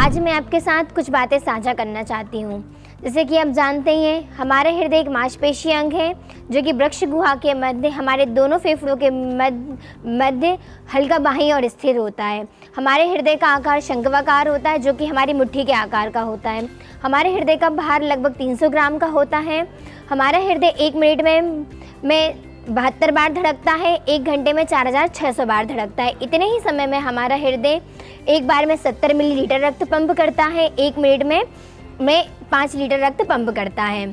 आज मैं आपके साथ कुछ बातें साझा करना चाहती हूँ। जैसे कि आप जानते ही हैं, हमारे हृदय एक मांसपेशी अंग है जो कि वृक्ष गुहा के मध्य हमारे दोनों फेफड़ों के मध्य हल्का बाहीं और स्थिर होता है। हमारे हृदय का आकार शंक्वाकार होता है जो कि हमारी मुट्ठी के आकार का होता है। हमारे हृदय का भार लगभग 300 ग्राम का होता है। हमारा हृदय 1 मिनट में 72 बार धड़कता है, 1 घंटे में 4600 बार धड़कता है। इतने ही समय में हमारा हृदय एक बार में 70 मिलीलीटर रक्त पंप करता है, 1 मिनट में 5 लीटर रक्त पंप करता है।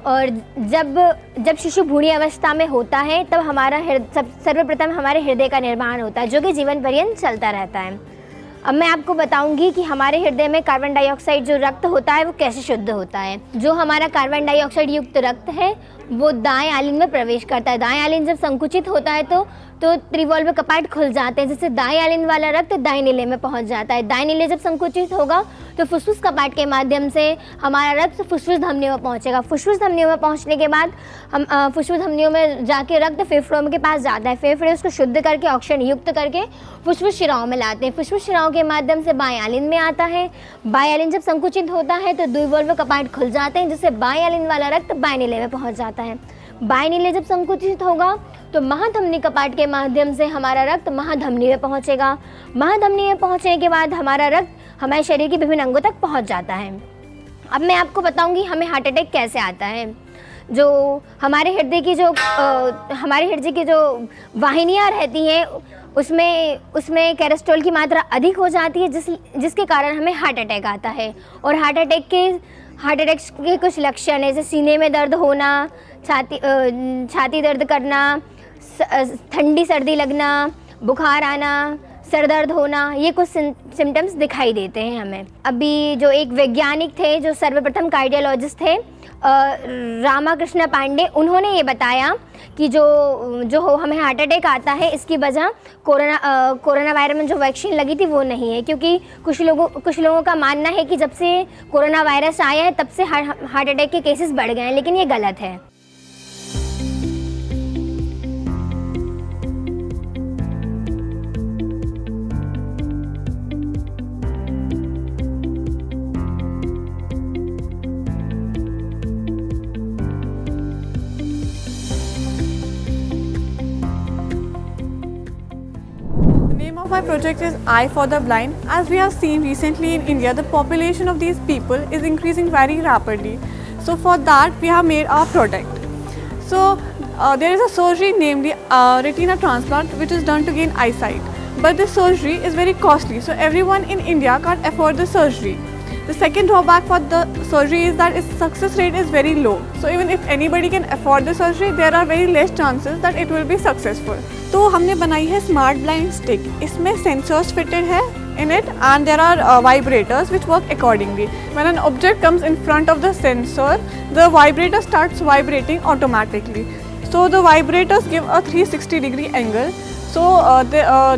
और जब शिशु भ्रूणी अवस्था में होता है तब हमारा सर्वप्रथम हमारे हृदय का निर्माण होता है जो कि जीवन पर्यंत चलता रहता है। अब मैं आपको बताऊंगी कि हमारे हृदय में कार्बन डाइऑक्साइड जो रक्त होता है वो कैसे शुद्ध होता है। जो हमारा कार्बन डाइऑक्साइड युक्त रक्त है वो दाएं आलिंग में प्रवेश करता है। दाएं आलिंग जब संकुचित होता है तो त्रिवॉल्व कपाट खुल जाते हैं, जिससे दाएं आलिंग वाला रक्त दाएं नीले में पहुंच जाता है। दाएं नीले जब संकुचित होगा तो फुसफुस कपाट के माध्यम से हमारा रक्त फुसफुस धमनियों में पहुंचेगा। फुसफुस धमनियों में पहुंचने के बाद हम फुसफुस धमनियों में जाके रक्त फेफड़ों के पास जाता है। फेफड़े उसको शुद्ध करके ऑक्सीजन युक्त करके फुसफुस शिराओं में लाते हैं। फुसफुस शिराओं के माध्यम से बाएं आलिंग में आता है। बाएं आलिंग जब संकुचित होता है तो द्विवॉल्व कपाट खुल जाते हैं, जिससे बाएं आलिंग वाला रक्त बाएं नीले में पहुंच जाता है। बाएं नीले जब संकुचित होगा तो महाधमनी कपाट के माध्यम से हमारा रक्त महाधमनी में पहुंचेगा। महाधमनी में पहुंचने के बाद हमारा रक्त हमारे शरीर के विभिन्न अंगों तक पहुंच जाता है। अब मैं आपको बताऊंगी हमें हार्ट अटैक कैसे आता है। जो हमारे हृदय की जो वाहिनियां रहती हैं उसमें कोलेस्ट्रॉल की मात्रा अधिक हो जाती है, जिसके कारण हमें हार्ट अटैक आता है। और हार्ट अटैक के कुछ लक्षण है, जैसे सीने में दर्द होना, छाती दर्द करना, ठंडी सर्दी लगना, बुखार आना, सर दर्द होना, ये कुछ सिम्टम्स दिखाई देते हैं हमें। अभी जो एक वैज्ञानिक थे जो सर्वप्रथम कार्डियोलॉजिस्ट थे रामाकृष्ण पांडे, उन्होंने ये बताया कि जो हमें हार्ट अटैक आता है इसकी वजह कोरोना वायरस में जो वैक्सीन लगी थी वो नहीं है, क्योंकि कुछ लोगों का मानना है कि जब से कोरोना वायरस आया है तब से हार्ट अटैक के केसेस बढ़ गए हैं, लेकिन ये गलत है। My project is Eye for the Blind. As we have seen recently in India, the population of these people is increasing very rapidly. So for that we have made our product. So there is a surgery named retina transplant which is done to gain eyesight. But this surgery is very costly, so everyone in India can't afford the surgery. The second drawback for the surgery is that its success rate is very low. So even if anybody can afford the surgery, there are very less chances that it will be successful. तो हमने बनाई है smart blind stick. इसमें sensors fitted है in it and there are vibrators which work accordingly. When an object comes in front of the sensor, the vibrator starts vibrating automatically. So the vibrators give a 360-degree angle. So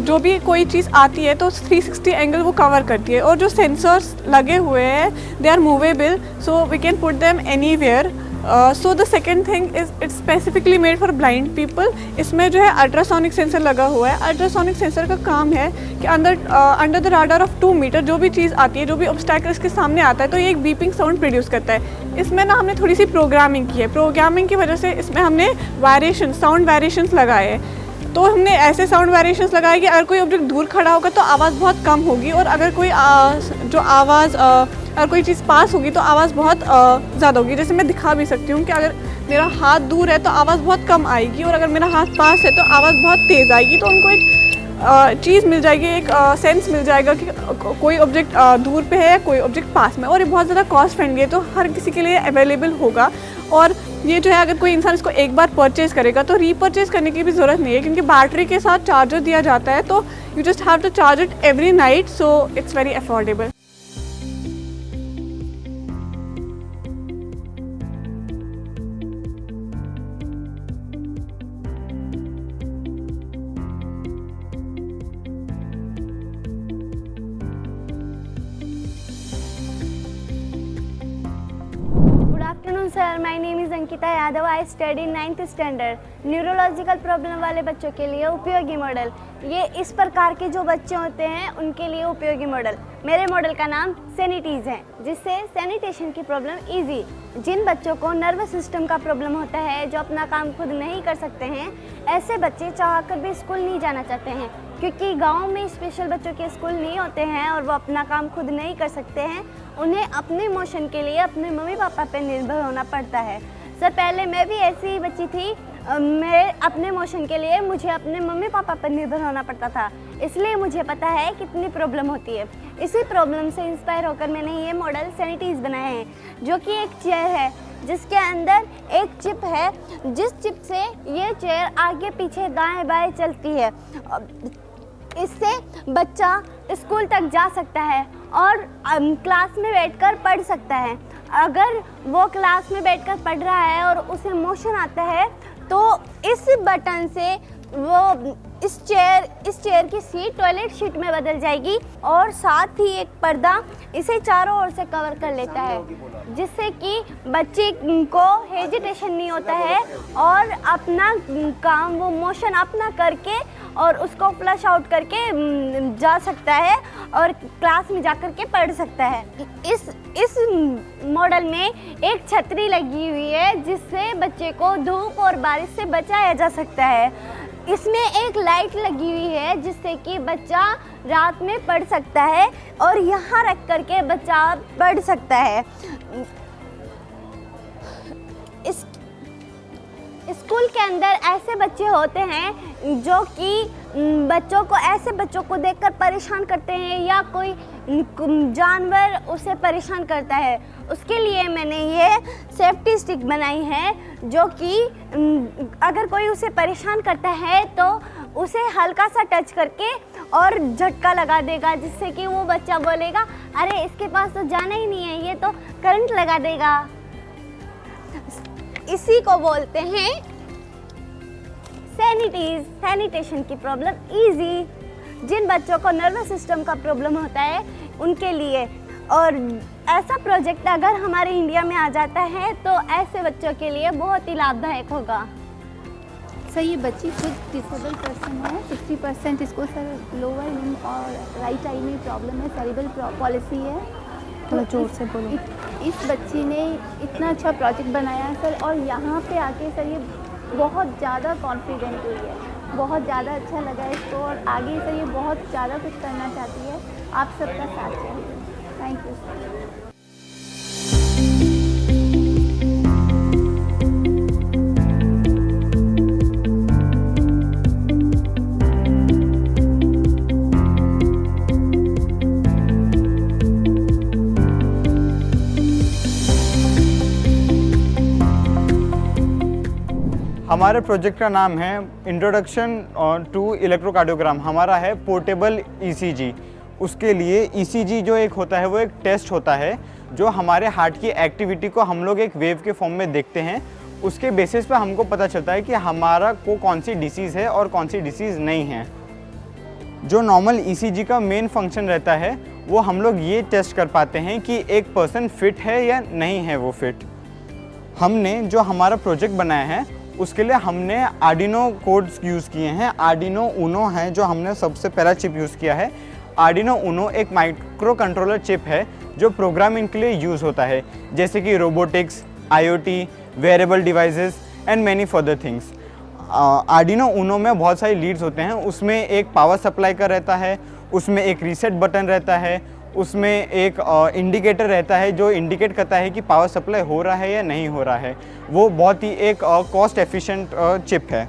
जो भी कोई चीज़ आती है तो 360 angle वो cover करती है। और जो सेंसर्स लगे हुए हैं they are movable, so we can put them anywhere. So the second thing is it's specifically made for blind people. इसमें जो है अल्ट्रासोनिक सेंसर लगा हुआ है। अल्ट्रासोनिक सेंसर का काम है कि under the radar of 2 metre जो भी चीज़ आती है, जो भी ऑब्स्टैकल इसके सामने आता है तो ये एक बीपिंग साउंड प्रोड्यूस करता है। इसमें ना हमने थोड़ी सी प्रोग्रामिंग की है। प्रोग्रामिंग की वजह से इसमें हमने साउंड वेरिएशंस लगाए हैं। तो हमने ऐसे साउंड वेरिएशंस लगाए कि अगर कोई ऑब्जेक्ट दूर खड़ा होगा तो आवाज़ बहुत कम होगी, और अगर कोई चीज़ पास होगी तो आवाज़ बहुत ज़्यादा होगी। जैसे मैं दिखा भी सकती हूँ कि अगर मेरा हाथ दूर है तो आवाज़ बहुत कम आएगी, और अगर मेरा हाथ पास है तो आवाज़ बहुत तेज़ आएगी। तो उनको एक चीज़ मिल जाएगी, एक सेंस मिल जाएगा कि कोई ऑब्जेक्ट दूर पे है, कोई ऑब्जेक्ट पास में। और ये बहुत ज़्यादा कॉस्ट फ्रेंडली है, तो हर किसी के लिए अवेलेबल होगा। और ये जो है अगर कोई इंसान इसको एक बार परचेज़ करेगा तो रीपरचेज़ करने की भी ज़रूरत नहीं है, क्योंकि बैटरी के साथ चार्जर दिया जाता है। तो you just have to charge it every night, so it's very affordable. Good afternoon sir. Sir, my name is Ankita Yadav. I study in 9th standard. Neurological problem वाले बच्चों के लिए उपयोगी मॉडल, ये इस प्रकार के जो बच्चे होते हैं उनके लिए उपयोगी मॉडल। मेरे मॉडल का नाम सैनिटीज़ है, जिससे सैनिटेशन की प्रॉब्लम इजी। जिन बच्चों को नर्वस सिस्टम का प्रॉब्लम होता है, जो अपना काम खुद नहीं कर सकते हैं, ऐसे बच्चे चाहकर भी स्कूल नहीं जाना चाहते हैं, क्योंकि गांव में स्पेशल बच्चों के स्कूल नहीं होते हैं और वो अपना काम खुद नहीं कर सकते हैं। उन्हें अपने इमोशन के लिए अपने मम्मी पापा पे निर्भर होना पड़ता है। सर, पहले मैं भी ऐसी ही बच्ची थी। मैं अपने इमोशन के लिए मुझे अपने मम्मी पापा पर निर्भर होना पड़ता था, इसलिए मुझे पता है कितनी प्रॉब्लम होती है। इसी प्रॉब्लम से इंस्पायर होकर मैंने ये मॉडल सैनिटीज़ बनाए हैं, जो कि एक चेयर है जिसके अंदर एक चिप है, जिस चिप से ये चेयर आगे पीछे दाएं बाएं चलती है। इससे बच्चा स्कूल तक जा सकता है और क्लास में बैठकर पढ़ सकता है। अगर वो क्लास में बैठकर पढ़ रहा है और उसे मोशन आता है, तो इस बटन से वो इस चेयर की सीट टॉयलेट सीट में बदल जाएगी और साथ ही एक पर्दा इसे चारों ओर से कवर कर लेता है, जिससे कि बच्चे को हेजिटेशन नहीं होता है और अपना काम वो मोशन अपना करके और उसको फ्लश आउट करके जा सकता है और क्लास में जाकर के पढ़ सकता है। इस मॉडल में एक छतरी लगी हुई है, जिससे बच्चे को धूप और बारिश से बचाया जा सकता है। इसमें एक लाइट लगी हुई है, जिससे कि बच्चा रात में पढ़ सकता है और यहाँ रख करके बच्चा पढ़ सकता है। स्कूल के अंदर ऐसे बच्चे होते हैं जो कि ऐसे बच्चों को देखकर परेशान करते हैं, या कोई जानवर उसे परेशान करता है। उसके लिए मैंने ये सेफ्टी स्टिक बनाई है, जो कि अगर कोई उसे परेशान करता है तो उसे हल्का सा टच करके और झटका लगा देगा, जिससे कि वो बच्चा बोलेगा, अरे इसके पास तो जाना ही नहीं है, ये तो करंट लगा देगा। इसी को बोलते हैं सैनिटीज़। सैनिटेशन की प्रॉब्लम इजी। जिन बच्चों को नर्वस सिस्टम का प्रॉब्लम होता है उनके लिए, और ऐसा प्रोजेक्ट अगर हमारे इंडिया में आ जाता है तो ऐसे बच्चों के लिए बहुत ही लाभदायक होगा। सर, ये बच्ची खुद डिसेबल पर्सन है। 60% इसको सर लोअर लिम्ब और राइट आई में प्रॉब्लम है, सेरिब्रल पॉलिसी है। थोड़ा जोर से बोलो। इस बच्ची ने इतना अच्छा प्रोजेक्ट बनाया है सर, और यहाँ पे आके सर ये बहुत ज़्यादा कॉन्फिडेंट हुई है, बहुत ज़्यादा अच्छा लगा इसको, और आगे सर ये बहुत ज़्यादा कुछ करना चाहती है। आप सबका साथ चाहिए। Thank you sir. हमारे प्रोजेक्ट का नाम है इंट्रोडक्शन टू इलेक्ट्रोकार्डियोग्राम। हमारा है पोर्टेबल ईसीजी। उसके लिए ईसीजी जो एक होता है वो एक टेस्ट होता है, जो हमारे हार्ट की एक्टिविटी को हम लोग एक वेव के फॉर्म में देखते हैं। उसके बेसिस पे हमको पता चलता है कि हमारा को कौन सी डिसीज़ है और कौन सी डिसीज़ नहीं है। जो नॉर्मल ईसीजी का मेन फंक्शन रहता है, वो हम लोग ये टेस्ट कर पाते हैं कि एक पर्सन फिट है या नहीं है वो फिट। हमने जो हमारा प्रोजेक्ट बनाया है उसके लिए हमने आर्डिनो कोड्स यूज़ किए हैं। आर्डिनो ऊनो है जो हमने सबसे पहला चिप यूज़ किया है। आर्डिनो ऊनो एक माइक्रो कंट्रोलर चिप है जो प्रोग्रामिंग के लिए यूज़ होता है, जैसे कि robotics, IoT, variable devices and many further things. Arduino Uno में बहुत सारी लीड्स होते हैं। उसमें एक पावर सप्लाई का रहता है, उसमें एक रीसेट बटन रहता है, उसमें एक इंडिकेटर रहता है जो इंडिकेट करता है कि पावर सप्लाई हो रहा है या नहीं हो रहा है। वो बहुत ही एक कॉस्ट एफिशिएंट चिप है।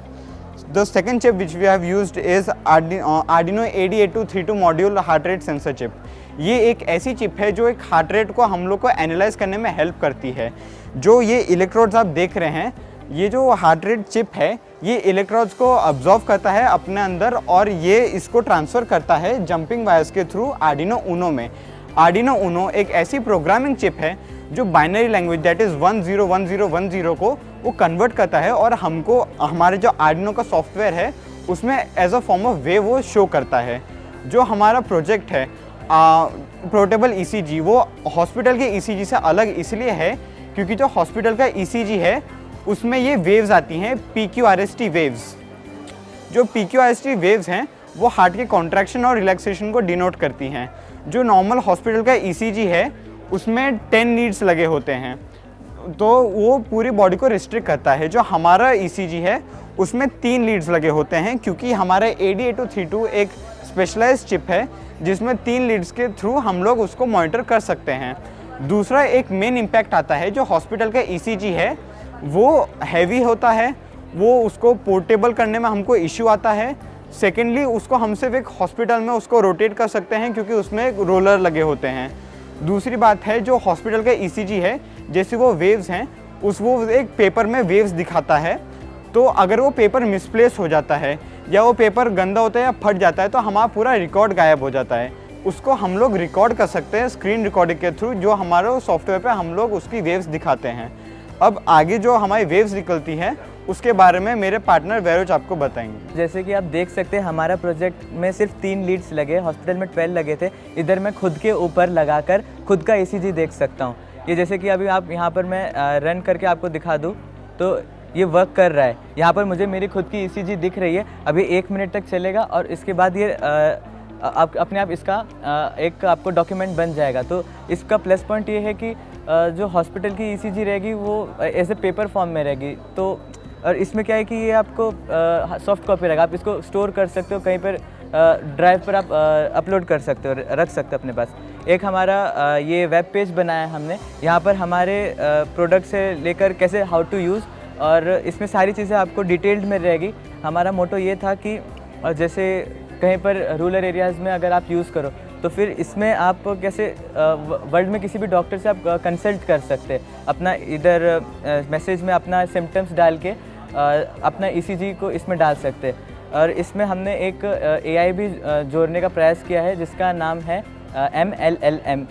The second chip which we have used is Arduino AD8232 module heart rate sensor chip. ये एक ऐसी चिप है जो एक हार्ट रेट को हम लोग को एनालाइज करने में हेल्प करती है। जो ये इलेक्ट्रोड्स आप देख रहे हैं, ये जो हार्ट रेट चिप है, ये इलेक्ट्रोड्स को अब्जॉर्व करता है अपने अंदर और ये इसको ट्रांसफ़र करता है जंपिंग वायर्स के थ्रू आर्डिनो ऊनो में। आर्डिनो ऊनो एक ऐसी प्रोग्रामिंग चिप है जो बाइनरी लैंग्वेज दैट इज़ 101010 को वो कन्वर्ट करता है और हमको हमारे जो आर्डिनो का सॉफ्टवेयर है उसमें as a form of wave वो शो करता है। जो हमारा प्रोजेक्ट है पोर्टेबल ईसीजी, वो हॉस्पिटल के ईसीजी से अलग इसलिए है क्योंकि जो हॉस्पिटल का ECG है उसमें ये वेव्स आती हैं, PQRST वेव्स। जो PQRST वेव्स हैं वो हार्ट के कॉन्ट्रैक्शन और रिलैक्सेशन को डिनोट करती हैं। जो नॉर्मल हॉस्पिटल का ECG है उसमें 10 लीड्स लगे होते हैं, तो वो पूरी बॉडी को रिस्ट्रिक्ट करता है। जो हमारा ECG है उसमें 3 लीड्स लगे होते हैं, क्योंकि हमारा AD8232 एक स्पेशलाइज्ड चिप है जिसमें 3 लीड्स के थ्रू हम लोग उसको मॉनिटर कर सकते हैं। दूसरा एक मेन इम्पैक्ट आता है, जो हॉस्पिटल का ECG है वो हैवी होता है, वो उसको पोर्टेबल करने में हमको इश्यू आता है। सेकेंडली उसको हम सिर्फ एक हॉस्पिटल में उसको रोटेट कर सकते हैं क्योंकि उसमें एक रोलर लगे होते हैं। दूसरी बात है, जो हॉस्पिटल का ECG है जैसे वो वेव्स हैं वो एक पेपर में वेव्स दिखाता है, तो अगर वो पेपर मिसप्लेस हो जाता है या वो पेपर गंदा होता है या फट जाता है तो हमारा पूरा रिकॉर्ड गायब हो जाता है। उसको हम लोग रिकॉर्ड कर सकते हैं स्क्रीन रिकॉर्डिंग के थ्रू, जो हमारे सॉफ्टवेयर पे हम लोग उसकी वेव्स दिखाते हैं। अब आगे जो हमारी वेव्स निकलती हैं उसके बारे में मेरे पार्टनर वैरोज आपको बताएंगे। जैसे कि आप देख सकते हैं हमारा प्रोजेक्ट में सिर्फ 3 लीड्स लगे, हॉस्पिटल में 12 लगे थे। इधर मैं खुद के ऊपर लगाकर खुद का ECG देख सकता हूँ। ये जैसे कि अभी आप यहाँ पर मैं रन करके आपको दिखा दूँ तो ये वर्क कर रहा है। यहाँ पर मुझे मेरी खुद की ECG दिख रही है। अभी 1 मिनट तक चलेगा और इसके बाद ये आप अपने आप इसका एक आपको डॉक्यूमेंट बन जाएगा। तो इसका प्लस पॉइंट ये है कि जो हॉस्पिटल की ECG रहेगी वो एज ए पेपर फॉर्म में रहेगी। तो और इसमें क्या है कि ये आपको सॉफ्ट कॉपी रहेगा, आप इसको स्टोर कर सकते हो, कहीं पर ड्राइव पर आप अपलोड कर सकते हो, रख सकते हो अपने पास। एक हमारा ये वेब पेज बनाया है हमने, यहाँ पर हमारे प्रोडक्ट से लेकर कैसे हाउ टू यूज़, और इसमें सारी चीज़ें आपको डिटेल्ड में रहेगी। हमारा मोटो ये था कि जैसे कहीं पर रूरल एरियाज़ में अगर आप यूज़ करो तो फिर इसमें आप कैसे वर्ल्ड में किसी भी डॉक्टर से आप कंसल्ट कर सकते हैं। अपना इधर मैसेज में अपना सिम्टम्स डाल के अपना ECG को इसमें डाल सकते हैं। और इसमें हमने एक AI भी जोड़ने का प्रयास किया है जिसका नाम है MLLM।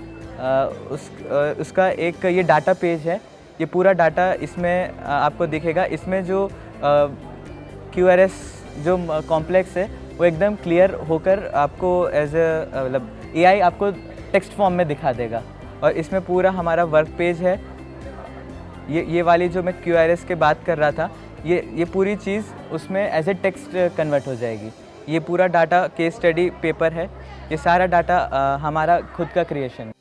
उसका एक ये डाटा पेज है, ये पूरा डाटा इसमें आपको दिखेगा। इसमें जो QRS जो कॉम्प्लेक्स है वो एकदम क्लियर होकर आपको एज मतलब AI आपको टेक्स्ट फॉर्म में दिखा देगा। और इसमें पूरा हमारा वर्क पेज है। ये वाली जो मैं QRS के बात कर रहा था, ये पूरी चीज़ उसमें एज ए टेक्स्ट कन्वर्ट हो जाएगी। ये पूरा डाटा केस स्टडी पेपर है, ये सारा डाटा हमारा खुद का क्रिएशन है।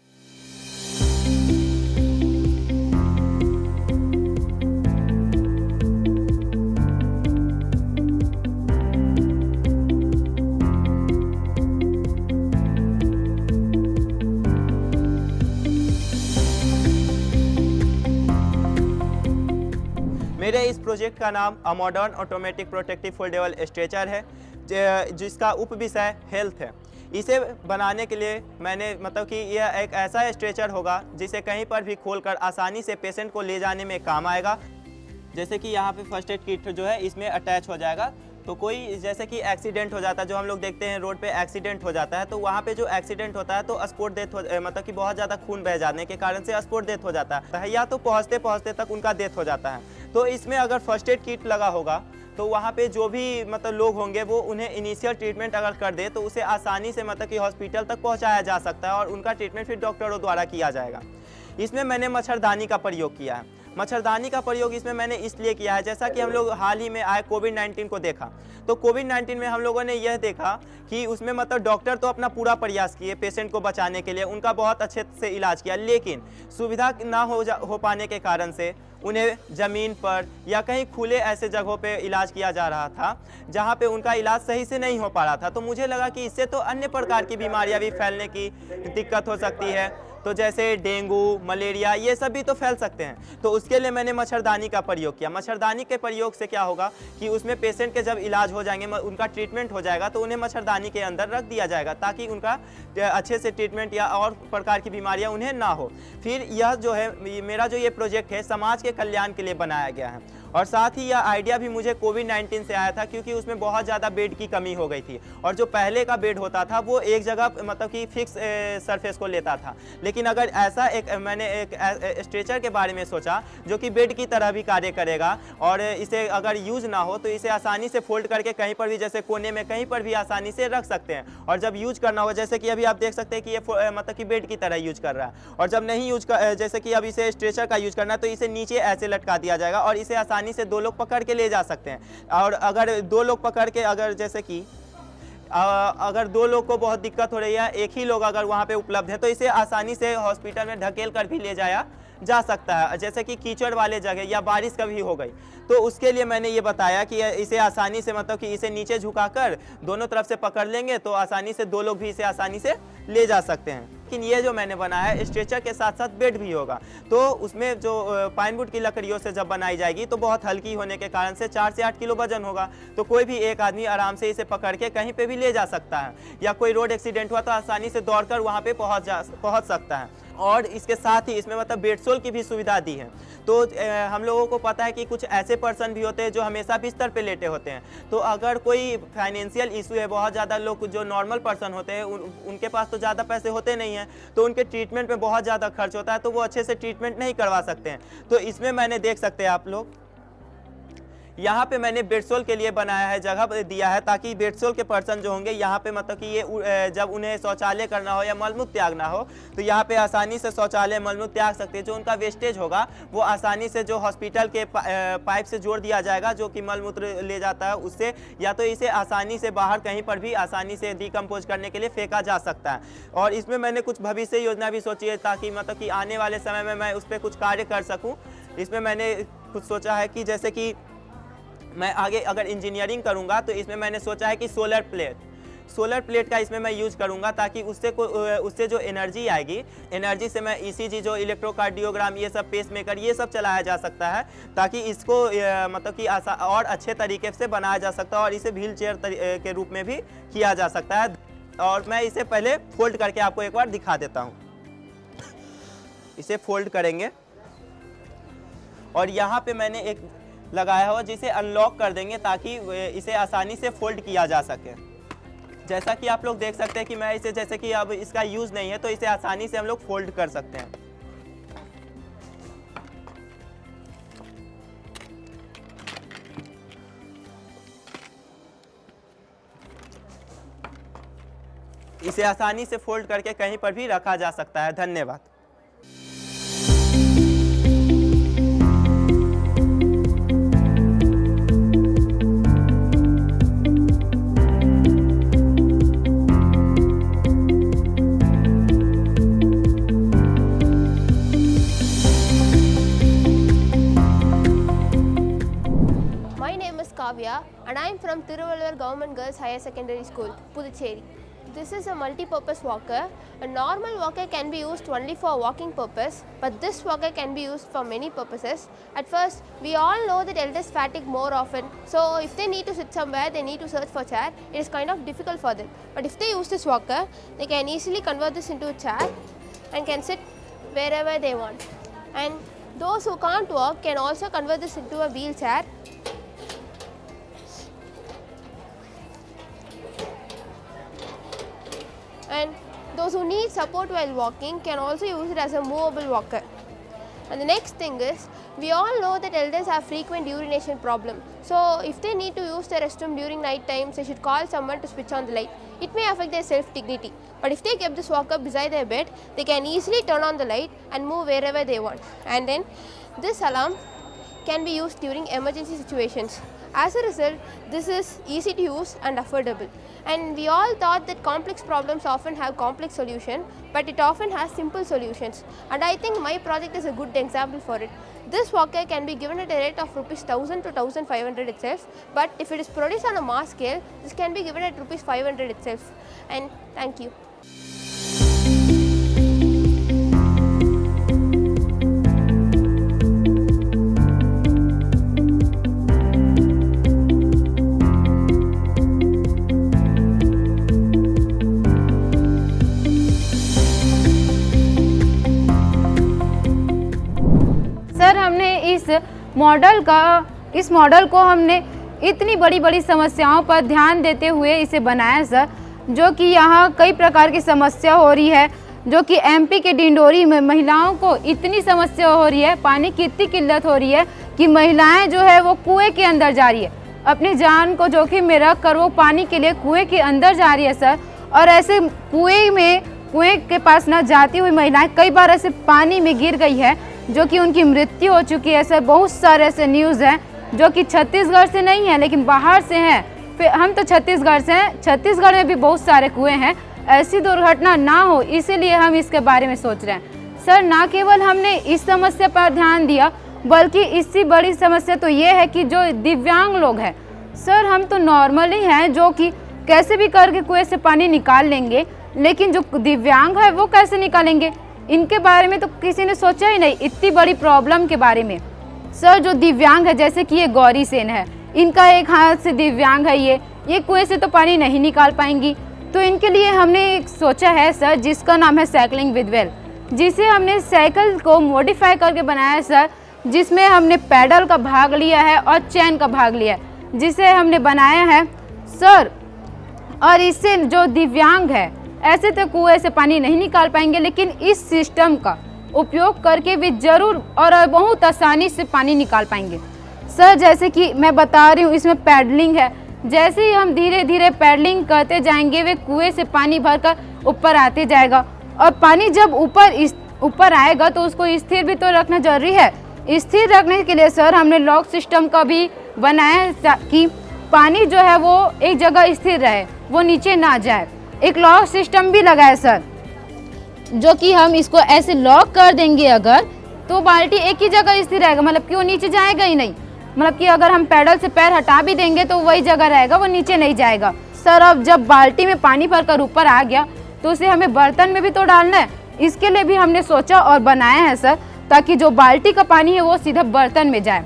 मेरे इस प्रोजेक्ट का नाम a modern automatic protective foldable stretcher है, जिसका उपविषय हेल्थ है। इसे बनाने के लिए मैंने मतलब कि यह एक ऐसा स्ट्रेचर होगा जिसे कहीं पर भी खोलकर आसानी से पेशेंट को ले जाने में काम आएगा। जैसे कि यहाँ पे फर्स्ट एड किट जो है इसमें अटैच हो जाएगा। तो कोई जैसे कि एक्सीडेंट हो जाता है, जो हम लोग देखते हैं रोड पे एक्सीडेंट हो जाता है, तो वहाँ पे जो एक्सीडेंट होता है तो स्पॉट डेथ हो मतलब कि बहुत ज़्यादा खून बह जाने के कारण से स्पॉट डेथ हो जाता है, या तो पहुँचते पहुँचते तक उनका डेथ हो जाता है। तो इसमें अगर फर्स्ट एड किट लगा होगा तो वहाँ पे जो भी मतलब लोग होंगे वो उन्हें इनिशियल ट्रीटमेंट अगर कर दे तो उसे आसानी से मतलब कि हॉस्पिटल तक पहुँचाया जा सकता है और उनका ट्रीटमेंट फिर डॉक्टरों द्वारा किया जाएगा। इसमें मैंने मच्छरदानी का प्रयोग किया है। मच्छरदानी का प्रयोग इसमें मैंने इसलिए किया है, जैसा कि हम लोग हाल ही में आए कोविड-19 को देखा, तो कोविड-19 में हम लोगों ने यह देखा कि उसमें मतलब डॉक्टर तो अपना पूरा प्रयास किए पेशेंट को बचाने के लिए, उनका बहुत अच्छे से इलाज किया, लेकिन सुविधा ना हो पाने के कारण से उन्हें ज़मीन पर या कहीं खुले ऐसे जगहों पे इलाज किया जा रहा था जहाँ पे उनका इलाज सही से नहीं हो पा रहा था। तो मुझे लगा कि इससे तो अन्य प्रकार की बीमारियाँ भी फैलने की दिक्कत हो सकती है, तो जैसे डेंगू, मलेरिया ये सब भी तो फैल सकते हैं। तो उसके लिए मैंने मच्छरदानी का प्रयोग किया। मच्छरदानी के प्रयोग से क्या होगा कि उसमें पेशेंट के जब इलाज हो जाएंगे, उनका ट्रीटमेंट हो जाएगा, तो उन्हें मच्छरदानी के अंदर रख दिया जाएगा ताकि उनका अच्छे से ट्रीटमेंट या और प्रकार की बीमारियां उन्हें ना हो। फिर यह जो है मेरा जो ये प्रोजेक्ट है समाज के कल्याण के लिए बनाया गया है और साथ ही यह आइडिया भी मुझे कोविड-19 से आया था, क्योंकि उसमें बहुत ज़्यादा बेड की कमी हो गई थी और जो पहले का बेड होता था वो एक जगह मतलब कि फिक्स सरफेस को लेता था। लेकिन अगर ऐसा मैंने एक स्ट्रेचर के बारे में सोचा जो कि बेड की तरह भी कार्य करेगा और इसे अगर यूज़ ना हो तो इसे आसानी से फोल्ड करके कहीं पर भी, जैसे कोने में कहीं पर भी आसानी से रख सकते हैं। और जब यूज करना हो, जैसे कि अभी आप देख सकते हैं कि ये मतलब कि बेड की तरह यूज कर रहा है, और जब नहीं जैसे कि अब इसे स्ट्रेचर का यूज करना है तो इसे नीचे ऐसे लटका दिया जाएगा और इसे आसानी से 2 लोग पकड़ के ले जा सकते हैं। और अगर 2 लोग पकड़ के, अगर जैसे कि अगर 2 लोग को बहुत दिक्कत हो रही है, एक ही लोग अगर वहाँ पे उपलब्ध है तो इसे आसानी से हॉस्पिटल में ढकेल कर भी ले जाया जा सकता है। जैसे कि कीचड़ वाले जगह या बारिश कभी हो गई तो उसके लिए मैंने ये बताया कि इसे आसानी से, मतलब कि इसे नीचे झुकाकर दोनों तरफ से पकड़ लेंगे तो आसानी से 2 लोग भी इसे आसानी से ले जा सकते हैं। लेकिन ये जो मैंने बनाया है स्ट्रेचर के साथ साथ बेड भी होगा, तो उसमें जो पाइनवुड की लकड़ियों से जब बनाई जाएगी तो बहुत हल्की होने के कारण से 4 से 8 किलो वजन होगा, तो कोई भी एक आदमी आराम से इसे पकड़ के कहीं पे भी ले जा सकता है, या कोई रोड एक्सीडेंट हुआ तो आसानी से दौड़कर वहाँ पे पहुँच सकता है। और इसके साथ ही इसमें मतलब बेडसोल की भी सुविधा दी है। तो हम लोगों को पता है कि कुछ ऐसे पर्सन भी होते हैं जो हमेशा बिस्तर पे लेटे होते हैं, तो अगर कोई फाइनेंशियल इशू है, बहुत ज़्यादा लोग जो नॉर्मल पर्सन होते हैं उनके पास तो ज़्यादा पैसे होते नहीं हैं, तो उनके ट्रीटमेंट में बहुत ज़्यादा खर्च होता है, तो वो अच्छे से ट्रीटमेंट नहीं करवा सकते हैं। तो इसमें मैंने देख सकते हैं आप लोग, यहाँ पे मैंने बेडसोल के लिए बनाया है, जगह दिया है ताकि बेडसोल के पर्सन जो होंगे यहाँ पे मतलब कि ये जब उन्हें शौचालय करना हो या मलमूत्र त्यागना हो तो यहाँ पे आसानी से शौचालय मलमूत्र त्याग सकते हैं। जो उनका वेस्टेज होगा वो आसानी से जो हॉस्पिटल के पाइप से जोड़ दिया जाएगा जो कि मलमूत्र ले जाता है उससे, या तो इसे आसानी से बाहर कहीं पर भी आसानी से डिकम्पोज करने के लिए फेंका जा सकता है। और इसमें मैंने कुछ भविष्य योजना भी सोची है ताकि मतलब कि आने वाले समय में मैं उस पर कुछ कार्य कर सकूँ। इसमें मैंने कुछ सोचा है कि जैसे कि मैं आगे अगर इंजीनियरिंग करूंगा तो इसमें मैंने सोचा है कि सोलर प्लेट का इसमें मैं यूज़ करूंगा ताकि उससे जो एनर्जी आएगी, एनर्जी से मैं ईसीजी जो इलेक्ट्रोकार्डियोग्राम ये सब पेसमेकर ये सब चलाया जा सकता है, ताकि इसको मतलब कि और अच्छे तरीके से बनाया जा सकता है और इसे व्हील चेयर के रूप में भी किया जा सकता है। और मैं इसे पहले फोल्ड करके आपको एक बार दिखा देता हूँ। इसे फोल्ड करेंगे और यहाँ पे मैंने एक लगाया हुआ जिसे अनलॉक कर देंगे ताकि इसे आसानी से फोल्ड किया जा सके। जैसा कि आप लोग देख सकते हैं कि मैं इसे, जैसे कि अब इसका यूज़ नहीं है तो इसे आसानी से हम लोग फोल्ड कर सकते हैं। इसे आसानी से फोल्ड करके कहीं पर भी रखा जा सकता है। धन्यवाद। Kavya and I am from Thiruvalur Government Girls Higher Secondary School, Puducherry. This is a multi-purpose walker. A normal walker can be used only for walking purpose, but this walker can be used for many purposes. At first, we all know that elders fatigue more often, so if they need to sit somewhere, they need to search for chair. It is kind of difficult for them. But if they use this walker, they can easily convert this into a chair and can sit wherever they want. And those who can't walk can also convert this into a wheelchair. And those who need support while walking can also use it as a movable walker. And the next thing is, we all know that elders have frequent urination problem. So if they need to use the restroom during night times, they should call someone to switch on the light. It may affect their self-dignity. But if they kept this walker beside their bed, they can easily turn on the light and move wherever they want. And then this alarm can be used during emergency situations. As a result, this is easy to use and affordable. And we all thought that complex problems often have complex solutions, but it often has simple solutions. And I think my project is a good example for it. This walker can be given at a rate of rupees 1000 to 1500 itself, but if it is produced on a mass scale, this can be given at rupees 500 itself. And thank you. Sir, हमने इस model का इस model को हमने इतनी बड़ी बड़ी समस्याओं पर ध्यान देते हुए इसे बनाया सर, जो कि यहाँ कई प्रकार की समस्या हो रही है, जो कि एमपी के डिंडोरी में महिलाओं को इतनी समस्या हो रही है, पानी की इतनी किल्लत हो रही है कि महिलाएं जो है वो कुएं के अंदर जा रही है, अपनी जान को जोखिम में रख कर वो पानी के लिए कुएं के अंदर जा रही है सर। और ऐसे कुएं के पास न जाती हुई महिलाएं कई बार ऐसे पानी में गिर गई है, जो कि उनकी मृत्यु हो चुकी है सर। बहुत सारे ऐसे न्यूज़ हैं जो कि छत्तीसगढ़ से नहीं है लेकिन बाहर से हैं। फिर हम तो छत्तीसगढ़ से हैं, छत्तीसगढ़ में भी बहुत सारे कुएं हैं। ऐसी दुर्घटना ना हो इसीलिए हम इसके बारे में सोच रहे हैं सर। ना केवल हमने इस समस्या पर ध्यान दिया, बल्कि इससे बड़ी समस्या तो ये है कि जो दिव्यांग लोग हैं सर, हम तो नॉर्मली हैं जो कि कैसे भी करके कुएं से पानी निकाल लेंगे, लेकिन जो दिव्यांग है वो कैसे निकालेंगे, इनके बारे में तो किसी ने सोचा ही नहीं, इतनी बड़ी प्रॉब्लम के बारे में सर। जो दिव्यांग है, जैसे कि ये गौरी सेन है, इनका एक हाथ से दिव्यांग है, ये कुएं से तो पानी नहीं निकाल पाएंगी। तो इनके लिए हमने एक सोचा है सर, जिसका नाम है साइकिलिंग विद वेल, जिसे हमने साइकिल को मॉडिफाई करके बनाया है सर, जिसमें हमने पैडल का भाग लिया है और चैन का भाग लिया है, जिसे हमने बनाया है सर। और इससे जो दिव्यांग है ऐसे तो कुएं से पानी नहीं निकाल पाएंगे, लेकिन इस सिस्टम का उपयोग करके भी ज़रूर और बहुत आसानी से पानी निकाल पाएंगे सर। जैसे कि मैं बता रही हूँ, इसमें पैडलिंग है, जैसे ही हम धीरे धीरे पैडलिंग करते जाएंगे वे कुएं से पानी भरकर ऊपर आते जाएगा। और पानी जब ऊपर आएगा तो उसको स्थिर भी तो रखना जरूरी है। स्थिर रखने के लिए सर हमने लॉक सिस्टम का भी बनाया है कि पानी जो है वो एक जगह स्थिर रहे, वो नीचे ना जाए। एक लॉक सिस्टम भी लगा है सर, जो कि हम इसको ऐसे लॉक कर देंगे अगर, तो बाल्टी एक ही जगह स्थिर रहेगा, मतलब कि वो नीचे जाएगा ही नहीं। मतलब कि अगर हम पैडल से पैर हटा भी देंगे तो वही जगह रहेगा, वो नीचे नहीं जाएगा सर। अब जब बाल्टी में पानी भरकर ऊपर आ गया तो उसे हमें बर्तन में भी तो डालना है, इसके लिए भी हमने सोचा और बनाया है सर, ताकि जो बाल्टी का पानी है वो सीधा बर्तन में जाए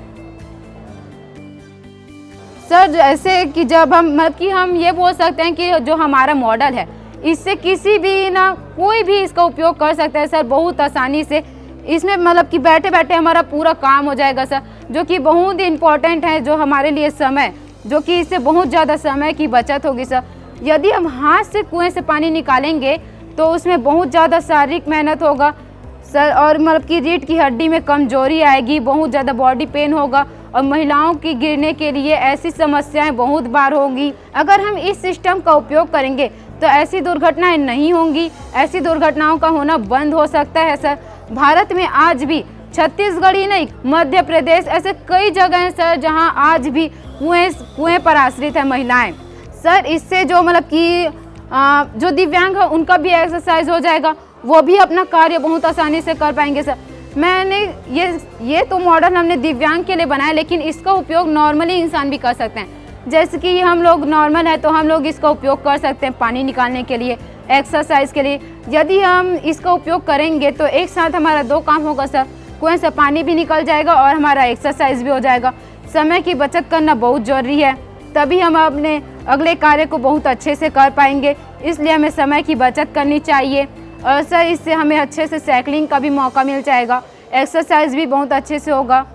सर। जैसे कि जब हम ये बोल सकते हैं कि जो हमारा मॉडल है, इससे किसी भी ना कोई भी इसका उपयोग कर सकता है सर, बहुत आसानी से। इसमें मतलब कि बैठे बैठे हमारा पूरा काम हो जाएगा सर, जो कि बहुत ही इम्पोर्टेंट है जो हमारे लिए समय, जो कि इससे बहुत ज़्यादा समय की बचत होगी सर। यदि हम हाथ से कुएं से पानी निकालेंगे तो उसमें बहुत ज़्यादा शारीरिक मेहनत होगा सर, और मतलब कि रीढ़ की हड्डी में कमजोरी आएगी, बहुत ज़्यादा बॉडी पेन होगा, और महिलाओं की गिरने के लिए ऐसी समस्याएं बहुत बार होंगी। अगर हम इस सिस्टम का उपयोग करेंगे तो ऐसी दुर्घटनाएं नहीं होंगी, ऐसी दुर्घटनाओं का होना बंद हो सकता है सर। भारत में आज भी छत्तीसगढ़ ही नहीं, मध्य प्रदेश, ऐसे कई जगह हैं सर जहां आज भी कुएं पर आश्रित है महिलाएं सर। इससे जो मतलब कि जो दिव्यांग है उनका भी एक्सरसाइज हो जाएगा, वो भी अपना कार्य बहुत आसानी से कर पाएंगे सर। मैंने ये तो मॉडल हमने दिव्यांग के लिए बनाया, लेकिन इसका उपयोग नॉर्मली इंसान भी कर सकते हैं। जैसे कि हम लोग नॉर्मल है तो हम लोग इसका उपयोग कर सकते हैं पानी निकालने के लिए, एक्सरसाइज के लिए। यदि हम इसका उपयोग करेंगे तो एक साथ हमारा दो काम होगा सर, कुएं से पानी भी निकल जाएगा और हमारा एक्सरसाइज भी हो जाएगा। समय की बचत करना बहुत ज़रूरी है, तभी हम अपने अगले कार्य को बहुत अच्छे से कर पाएंगे। इसलिए हमें समय की बचत करनी चाहिए। और सर इससे हमें अच्छे से साइकिलिंग का भी मौका मिल जाएगा, एक्सरसाइज भी बहुत अच्छे से होगा।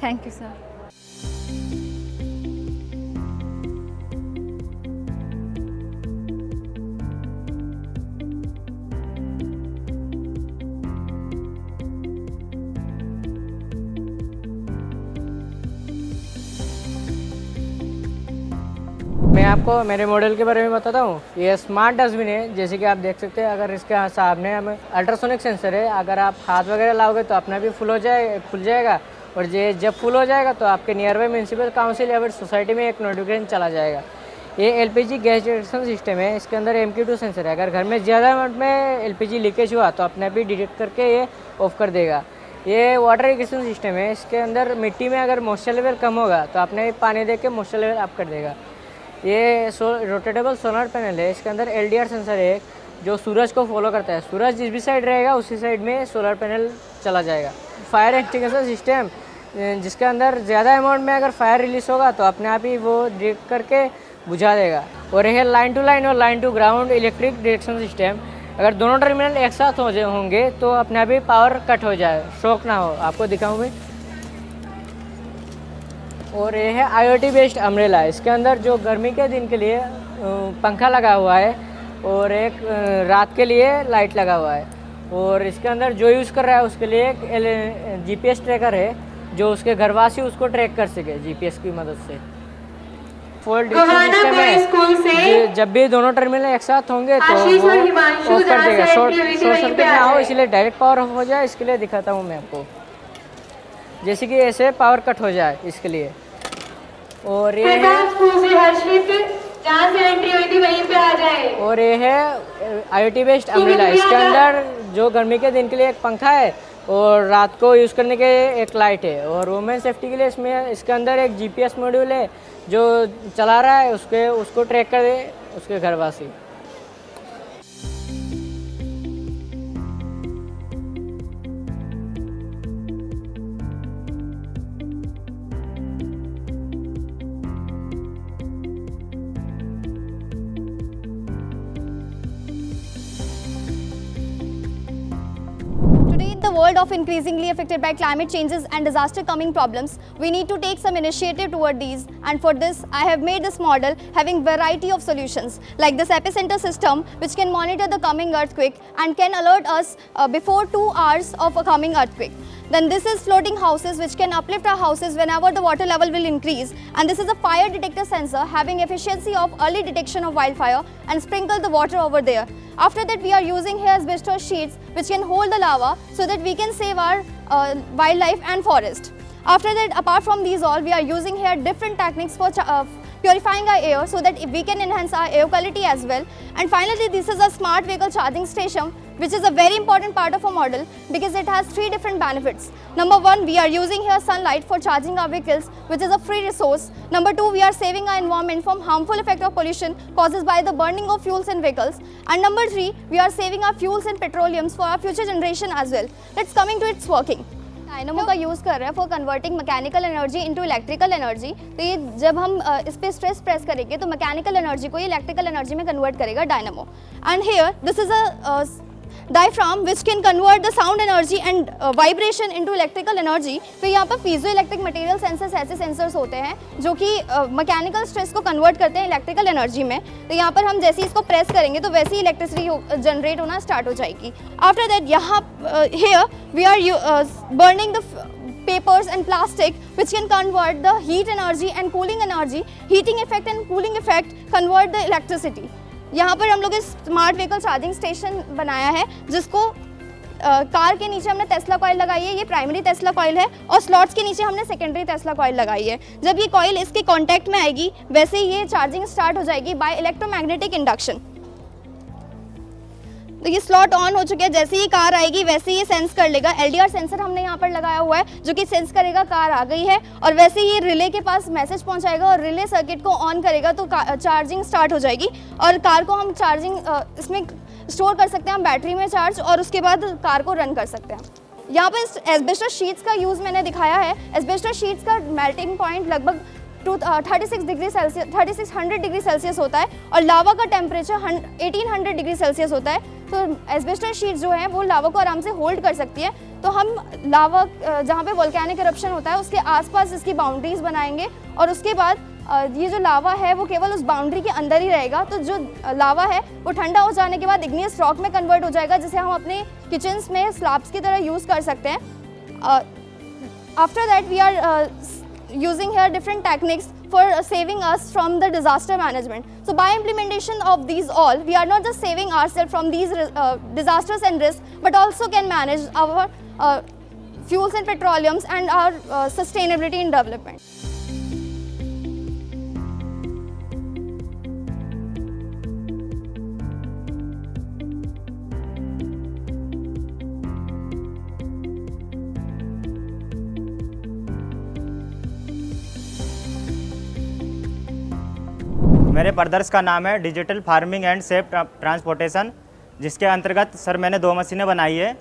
Thank you sir. मैं आपको मेरे मॉडल के बारे में बताता हूँ। ये स्मार्ट डस्टबिन है, जैसे कि आप देख सकते हैं। अगर इसके सामने हमें अल्ट्रासोनिक सेंसर है, अगर आप हाथ वगैरह लाओगे तो अपना भी खुल जाएगा, और ये जब फुल हो जाएगा तो आपके नियर बाई म्यूनसिपल काउंसिल या फिर सोसाइटी में एक नोटिफिकेशन चला जाएगा। ये LPG गैस डिटेक्शन सिस्टम है, इसके अंदर MQ2 सेंसर है। अगर घर में ज़्यादा अमाउंट में LPG लीकेज हुआ तो अपने आप ही डिटेक्ट करके ये ऑफ कर देगा। ये वाटर इरिगेशन सिस्टम है, इसके अंदर मिट्टी में अगर मॉइस्चर लेवल कम होगा तो अपने पानी दे के मॉइस्चर लेवल अप कर देगा। ये रोटेटेबल सोलर पैनल है, इसके अंदर LDR सेंसर है जो सूरज को फॉलो करता है। सूरज जिस भी साइड रहेगा उसी साइड में सोलर पैनल चला जाएगा। फायर एक्सटिंग्विशर सिस्टम, जिसके अंदर ज़्यादा अमाउंट में अगर फायर रिलीज होगा तो अपने आप ही वो डिटेक्ट करके बुझा देगा। और यह लाइन टू लाइन और line to ground electric detection system, अगर दोनों टर्मिनल एक साथ होंगे तो अपने आप ही पावर कट हो जाए, शॉक ना हो। आपको दिखाऊँ मैं। और ये है IoT बेस्ड अम्ब्रेला। इसके अंदर जो गर्मी के दिन के लिए पंखा लगा हुआ है और एक रात के लिए लाइट लगा हुआ है। और इसके अंदर जो यूज़ कर रहा है उसके लिए एक GPS ट्रैकर है, जो उसके घरवासी उसको ट्रैक कर सके GPS की मदद से। फोल्ड सिस्टम है, जब भी दोनों टर्मिनल एक साथ होंगे तो वो ऑफ कर देगा, शॉर्ट सर्किट ना हो, इसलिए डायरेक्ट पावर ऑफ हो जाए। इसके लिए दिखाता हूँ मैं आपको, जैसे कि ऐसे पावर कट हो जाए इसके लिए। और ये है जहाँ से एंट्री हुई थी वहीं पे आ जाए। और ये है IoT बेस्ड अम्ब्रेला। इसके अंदर जो गर्मी के दिन के लिए एक पंखा है और रात को यूज़ करने के एक लाइट है। और वुमेन सेफ्टी के लिए इसमें इसके अंदर एक GPS मॉड्यूल है, जो चला रहा है उसको ट्रैक कर दे उसके घरवासी। Today, in the world of increasingly affected by climate changes and disaster coming problems, we need to take some initiative toward these, and for this I have made this model having variety of solutions like this epicenter system, which can monitor the coming earthquake and can alert us before 2 hours of a coming earthquake. Then this is floating houses, which can uplift our houses whenever the water level will increase, and this is a fire detector sensor having efficiency of early detection of wildfire and sprinkle the water over there. After that, we are using here asbestos sheets which can hold the lava so that we can save our wildlife and forest. After that, apart from these all, we are using here different techniques for purifying our air so that we can enhance our air quality as well. And finally, this is a smart vehicle charging station, which is a very important part of our model because it has 3 different benefits. Number 1, we are using here sunlight for charging our vehicles, which is a free resource. Number 2, we are saving our environment from harmful effect of pollution caused by the burning of fuels in vehicles. And number 3, we are saving our fuels and petroleums for our future generation as well. Let's coming to its working. Dynamo का use कर रहे हैं for converting mechanical energy into electrical energy. तो ये जब हम इस पर स्ट्रेस प्रेस करेंगे तो मैकेनिकल एनर्जी को ये इलेक्ट्रिकल एनर्जी में कन्वर्ट करेगा dynamo. And here this is a diaphragm which can convert the sound energy and vibration into electrical energy। फिर यहाँ पर पीजो इलेक्ट्रिक मटेरियल सेंसर्स ऐसे सेंसर्स होते हैं जो कि मैकेनिकल स्ट्रेस को कन्वर्ट करते हैं इलेक्ट्रिकल एनर्जी में। तो यहाँ पर हम जैसे ही इसको प्रेस करेंगे तो वैसे ही इलेक्ट्रिसिटी जनरेट होना स्टार्ट हो जाएगी। आफ्टर दैट यहाँ here we are burning the papers and plastic which can convert the heat energy and cooling energy, heating effect and cooling effect convert the electricity। यहाँ पर हम लोग इस स्मार्ट व्हीकल चार्जिंग स्टेशन बनाया है जिसको car के नीचे हमने टेस्ला कॉइल लगाई है, ये प्राइमरी टेस्ला कॉइल है, और स्लॉट्स के नीचे हमने सेकेंडरी टेस्ला कॉइल लगाई है। जब ये कॉइल इसके कांटेक्ट में आएगी वैसे ही ये चार्जिंग स्टार्ट हो जाएगी बाय इलेक्ट्रोमैग्नेटिक इंडक्शन। तो ये स्लॉट ऑन हो चुके हैं, जैसे ही कार आएगी वैसे ही ये सेंस कर लेगा। LDR सेंसर हमने यहाँ पर लगाया हुआ है जो कि सेंस करेगा कार आ गई है, और वैसे ही ये रिले के पास मैसेज पहुँचाएगा और रिले सर्किट को ऑन करेगा तो चार्जिंग स्टार्ट हो जाएगी। और कार को हम चार्जिंग इसमें स्टोर कर सकते हैं हम बैटरी में चार्ज, और उसके बाद कार को रन कर सकते हैं। यहाँ पर एस्बेस्टस शीट्स का यूज़ मैंने दिखाया है। एस्बेस्टस शीट्स का मेल्टिंग पॉइंट लगभग 3600 डिग्री सेल्सियस होता है, और लावा का टेम्परेचर 1800 डिग्री सेल्सियस होता है। तो एस्बेस्टस शीट जो है वो लावा को आराम से होल्ड कर सकती है। तो हम लावा जहाँ पे वोल्केनिक इरप्शन होता है उसके आसपास इसकी बाउंड्रीज बनाएंगे, और उसके बाद ये जो लावा है वो केवल उस बाउंड्री के अंदर ही रहेगा। तो जो लावा है वो ठंडा हो जाने के बाद इग्नियस रॉक में कन्वर्ट हो जाएगा, जिसे हम अपने किचन्स में स्लैब्स की तरह यूज़ कर सकते हैं। After that we are using here different techniques for saving us from the disaster management. So by implementation of these all, we are not just saving ourselves from these disasters and risks, but also can manage our fuels and petroleums and our sustainability in development. मेरे प्रदर्श का नाम है digital farming and safe transportation, जिसके अंतर्गत sir मैंने 2 मशीनें बनाई है,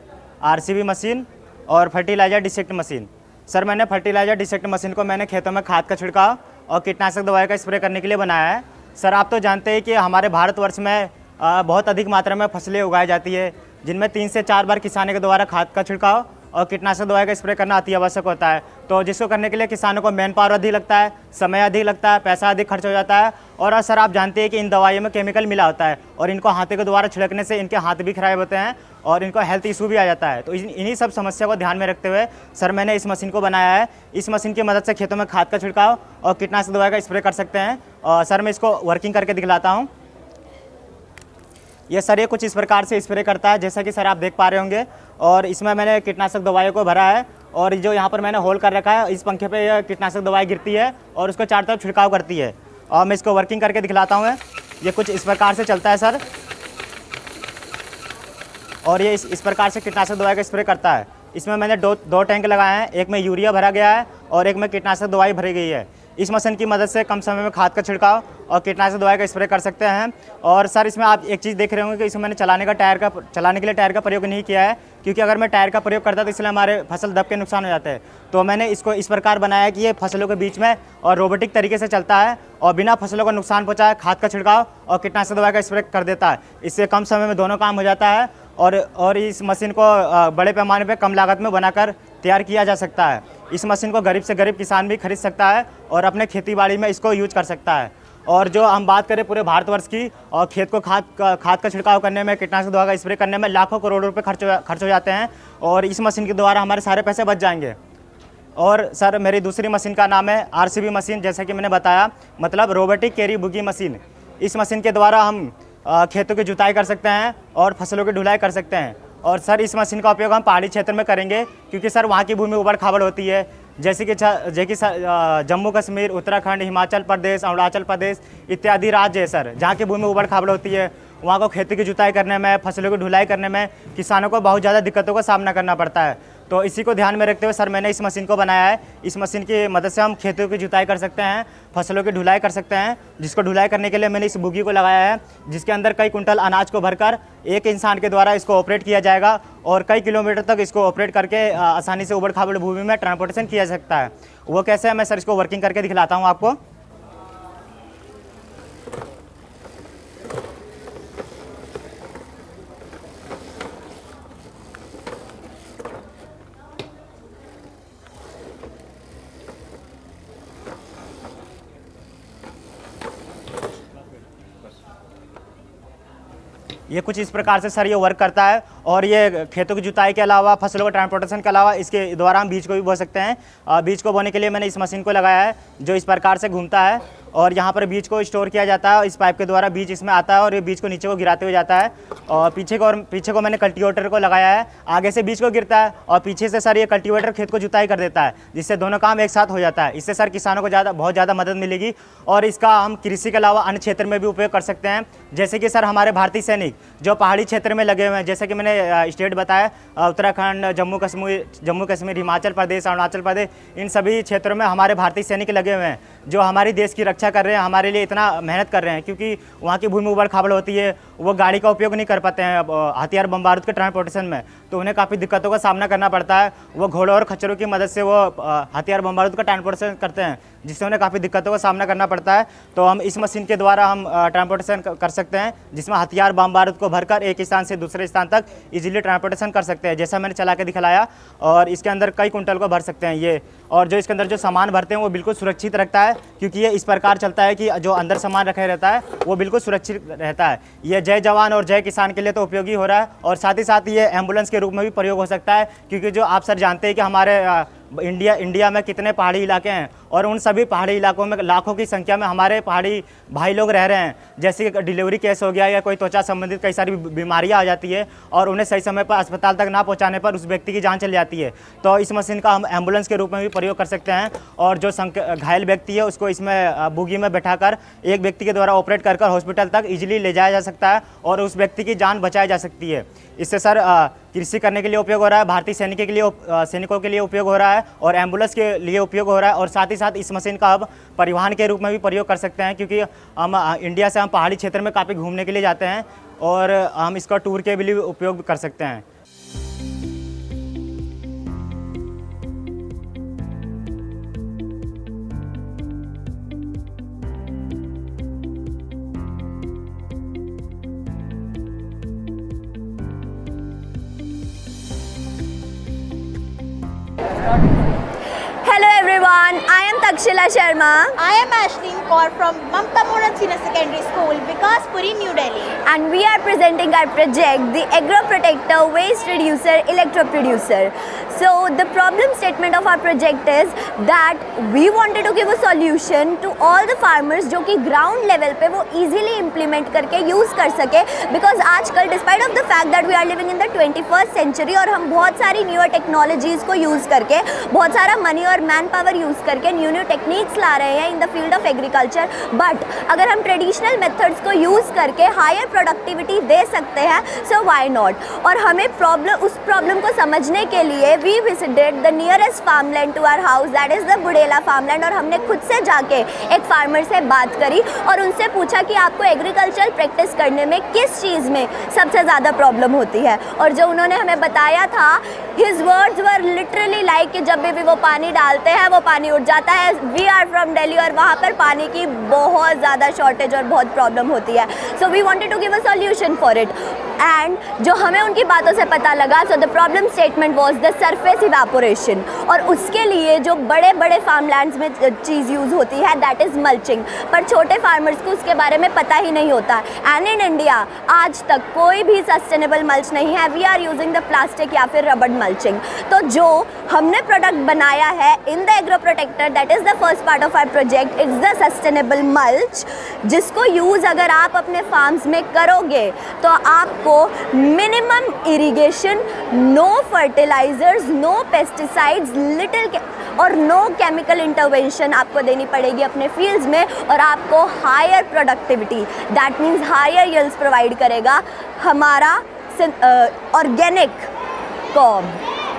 RCB मशीन और फर्टिलाइज़र डिसेक्ट मशीन। सर मैंने फर्टिलाइज़र डिसेक्ट मशीन को मैंने खेतों में खाद का छिड़काव और कीटनाशक दवाई का स्प्रे करने के लिए बनाया है। सर आप तो जानते हैं कि हमारे भारतवर्ष में बहुत अधिक मात्रा में फसलें उगाई जाती है, जिनमें 3 से 4 बार किसानों के द्वारा खाद का छिड़काव और कीटनाशक दवाई का स्प्रे करना अति आवश्यक होता है। तो जिसको करने के लिए किसानों को मैन पावर अधिक लगता है, समय अधिक लगता है, पैसा अधिक खर्च हो जाता है। और सर आप जानते हैं कि इन दवाइयों में केमिकल मिला होता है और इनको हाथों के द्वारा छिड़कने से इनके हाथ भी खराब होते हैं और इनको हेल्थ इशू भी आ जाता है। तो इन्हीं सब समस्या को ध्यान में रखते हुए सर मैंने इस मशीन को बनाया है। इस मशीन की मदद से खेतों में खाद का छिड़काव और कीटनाशक दवाई का स्प्रे कर सकते हैं। और सर मैं इसको वर्किंग करके दिखलाता हूँ। ये सर ये कुछ इस प्रकार से स्प्रे करता है, जैसा कि सर आप देख पा रहे होंगे। और इसमें मैंने कीटनाशक दवाइयों को भरा है और जो यहाँ पर मैंने होल कर रखा है, इस पंखे पे यह कीटनाशक दवाई गिरती है और उसको चारों तरफ छिड़काव करती है। और मैं इसको वर्किंग करके दिखलाता हूँ। ये कुछ इस प्रकार से चलता है सर, और ये इस प्रकार से कीटनाशक दवाई का स्प्रे करता है। इसमें मैंने दो टैंक लगाए हैं, एक में यूरिया भरा गया है और एक में कीटनाशक दवाई भरी गई है। इस मशीन की मदद से कम समय में खाद का छिड़काव और कीटनाशक दवाई का स्प्रे कर सकते हैं। और सर इसमें आप एक चीज़ देख रहे होंगे कि इसमें मैंने चलाने के लिए टायर का प्रयोग नहीं किया है, क्योंकि अगर मैं टायर का प्रयोग करता तो इसलिए हमारे फसल दब के नुकसान हो जाते हैं। तो मैंने इसको इस प्रकार बनाया कि ये फसलों के बीच में और रोबोटिक तरीके से चलता है और बिना फसलों को नुकसान पहुँचाए खाद का छिड़काव और कीटनाशक दवाई का स्प्रे कर देता है। इससे कम समय में दोनों काम हो जाता है और इस मशीन को बड़े पैमाने पर कम लागत में बनाकर तैयार किया जा सकता है। इस मशीन को गरीब से गरीब किसान भी खरीद सकता है और अपने खेती बाड़ी में इसको यूज कर सकता है। और जो हम बात करें पूरे भारतवर्ष की, और खेत को खाद का छिड़काव करने में, कीटनाशक दवा का स्प्रे करने में लाखों करोड़ों रुपए खर्च हो जाते हैं और इस मशीन के द्वारा हमारे सारे पैसे बच जाएंगे। और सर मेरी दूसरी मशीन का नाम है RCB मशीन, जैसा कि मैंने बताया, मतलब रोबोटिक कैरी बुगी मशीन। इस मशीन के द्वारा हम खेतों की जुताई कर सकते हैं और फसलों की ढुलाई कर सकते हैं। और सर इस मशीन का उपयोग हम पहाड़ी क्षेत्र में करेंगे, क्योंकि सर वहाँ की भूमि उबड़ खाबड़ होती है, जैसे कि जम्मू कश्मीर, उत्तराखंड, हिमाचल प्रदेश, अरुणाचल प्रदेश इत्यादि राज्य है सर, जहाँ की भूमि उबड़ खाबड़ होती है। वहाँ को खेती की जुताई करने में, फसलों की ढुलाई करने में किसानों को बहुत ज़्यादा दिक्कतों का सामना करना पड़ता है। तो इसी को ध्यान में रखते हुए सर मैंने इस मशीन को बनाया है। इस मशीन की मदद से हम खेतों की जुताई कर सकते हैं, फसलों की ढुलाई कर सकते हैं, जिसको ढुलाई करने के लिए मैंने इस बुगी को लगाया है, जिसके अंदर कई कुंटल अनाज को भरकर एक इंसान के द्वारा इसको ऑपरेट किया जाएगा और कई किलोमीटर तक इसको ऑपरेट करके आसानी से उबड़ खाबड़ भूमि में ट्रांसपोर्टेशन किया जा सकता है। वो कैसे है मैं सर इसको वर्किंग करके दिखलाता हूँ आपको। ये कुछ इस प्रकार से सर ये वर्क करता है और ये खेतों की जुताई के अलावा, फसलों को ट्रांसपोर्टेशन के अलावा, इसके द्वारा हम बीज को भी बो सकते हैं। बीज को बोने के लिए मैंने इस मशीन को लगाया है, जो इस प्रकार से घूमता है और यहाँ पर बीज को स्टोर किया जाता है और इस पाइप के द्वारा बीज इसमें आता है और ये बीज को नीचे को गिराते हुए जाता है। और पीछे को मैंने कल्टीवेटर को लगाया है, आगे से बीज को गिरता है और पीछे से सर ये कल्टीवेटर खेत को जुताई कर देता है, जिससे दोनों काम एक साथ हो जाता है। इससे सर किसानों को बहुत ज़्यादा मदद मिलेगी और इसका हम कृषि के अलावा अन्य क्षेत्र में भी उपयोग कर सकते हैं। जैसे कि सर हमारे भारतीय सैनिक जो पहाड़ी क्षेत्र में लगे हुए हैं, जैसे कि मैंने स्टेट बताया, उत्तराखंड, जम्मू कश्मीर, हिमाचल प्रदेश, अरुणाचल प्रदेश, इन सभी क्षेत्रों में हमारे भारतीय सैनिक लगे हुए हैं, जो हमारे देश की रक्षा कर रहे हैं, हमारे लिए इतना मेहनत कर रहे हैं, क्योंकि वहाँ की भूमि उबड़ खाबड़ होती है, वो गाड़ी का उपयोग नहीं कर पाते हैं हथियार बम बारूद के ट्रांसपोर्टेशन में, तो उन्हें काफ़ी दिक्कतों का सामना करना पड़ता है। वो घोड़ों और खच्चरों की मदद से वो हथियार बम बारूद का ट्रांसपोर्टेशन करते हैं, जिससे उन्हें काफ़ी दिक्कतों का सामना करना पड़ता है। तो हम इस मशीन के द्वारा हम ट्रांसपोर्टेशन कर सकते हैं, जिसमें हथियार बम बारूद को भरकर एक स्थान से दूसरे स्थान तक इजीली ट्रांसपोर्टेशन कर सकते हैं, जैसा मैंने चला के दिखलाया। और इसके अंदर कई कुंटल को भर सकते हैं ये, और जो इसके अंदर जो सामान भरते हैं वो बिल्कुल सुरक्षित रखता है, क्योंकि ये इस प्रकार चलता है कि जो अंदर सामान रखा रहता है वो बिल्कुल सुरक्षित रहता है। ये जय जवान और जय किसान के लिए तो उपयोगी हो रहा है, और साथ ही साथ ये एम्बुलेंस के रूप में भी प्रयोग हो सकता है, क्योंकि जो आप सर जानते हैं कि हमारे इंडिया में कितने पहाड़ी इलाके हैं, और उन सभी पहाड़ी इलाकों में लाखों की संख्या में हमारे पहाड़ी भाई लोग रह रहे हैं। जैसे कि डिलीवरी केस हो गया या कोई त्वचा संबंधित कई सारी बीमारियां आ जाती है और उन्हें सही समय पर अस्पताल तक ना पहुंचाने पर उस व्यक्ति की जान चली जाती है। तो इस मशीन का हम एम्बुलेंस के रूप में भी प्रयोग कर सकते हैं, और जो घायल व्यक्ति है उसको इसमें बुगी में बैठाकर एक व्यक्ति के द्वारा ऑपरेट कर हॉस्पिटल तक इजीली ले जाया जा सकता है और उस व्यक्ति की जान बचाई जा सकती है। इससे सर कृषि करने के लिए उपयोग हो रहा है, भारतीय सैनिकों के लिए उपयोग हो रहा है, और एम्बुलेंस के लिए उपयोग हो रहा है, और साथ ही साथ इस मशीन का अब परिवहन के रूप में भी प्रयोग कर सकते हैं, क्योंकि हम इंडिया से हम पहाड़ी क्षेत्र में काफ़ी घूमने के लिए जाते हैं और हम इसका टूर के लिए उपयोग कर सकते हैं। Takshila Sharma. I am Ashleen Kaur from Mamta Mohan Senior Secondary School, Vikaspuri, New Delhi. And we are presenting our project, the Agro Protector Waste Reducer Electro Producer. So the problem statement of our project is that we wanted to give a solution to all the farmers जो कि ground level पे वो easily implement करके use कर सके, because आजकल despite of the fact that we are living in the 21st century और हम बहुत सारी newer technologies को use करके बहुत सारा money और man power use करके new techniques ला रहे हैं in the field of agriculture, but अगर हम traditional methods को use करके higher productivity दे सकते हैं, so why not? और हमें उस problem को समझने के लिए we visited the nearest farmland to our house, that is the बुडेला farmland, और हमने खुद से जाके एक फार्मर से बात करी और उनसे पूछा कि आपको एग्रीकल्चर प्रैक्टिस करने में किस चीज़ में सबसे ज़्यादा प्रॉब्लम होती है। और जो उन्होंने हमें बताया था, his words were literally like कि जब भी वो पानी डालते हैं वो पानी उठ जाता है। वी आर फ्रॉम दिल्ली और वहाँ पर पानी की बहुत ज़्यादा शॉर्टेज और बहुत प्रॉब्लम होती है। So we wanted to give a solution for it, and जो हमें उनकी बातों से पता लगा, so the problem statement was the surface evaporation, और उसके लिए जो बड़े बड़े फार्मलैंड्स में चीज़ यूज़ होती है दैट इज़ मल्चिंग, पर छोटे फार्मर्स को उसके बारे में पता ही नहीं होता। एंड इन इंडिया आज तक कोई भी सस्टेनेबल मल्च नहीं है, we are using the plastic या फिर रबड़ मल्चिंग। तो जो हमने प्रोडक्ट बनाया है in the agro protector, that is the first part of our project, it's the sustainable mulch, जिसको यूज़ अगर आप अपने फार्म्स में करोगे तो आपको minimum irrigation, no fertilisers, no pesticides, और नो केमिकल इंटरवेंशन आपको देनी पड़ेगी अपने फील्ड्स में, और आपको higher productivity that means higher yields provide करेगा हमारा organic com.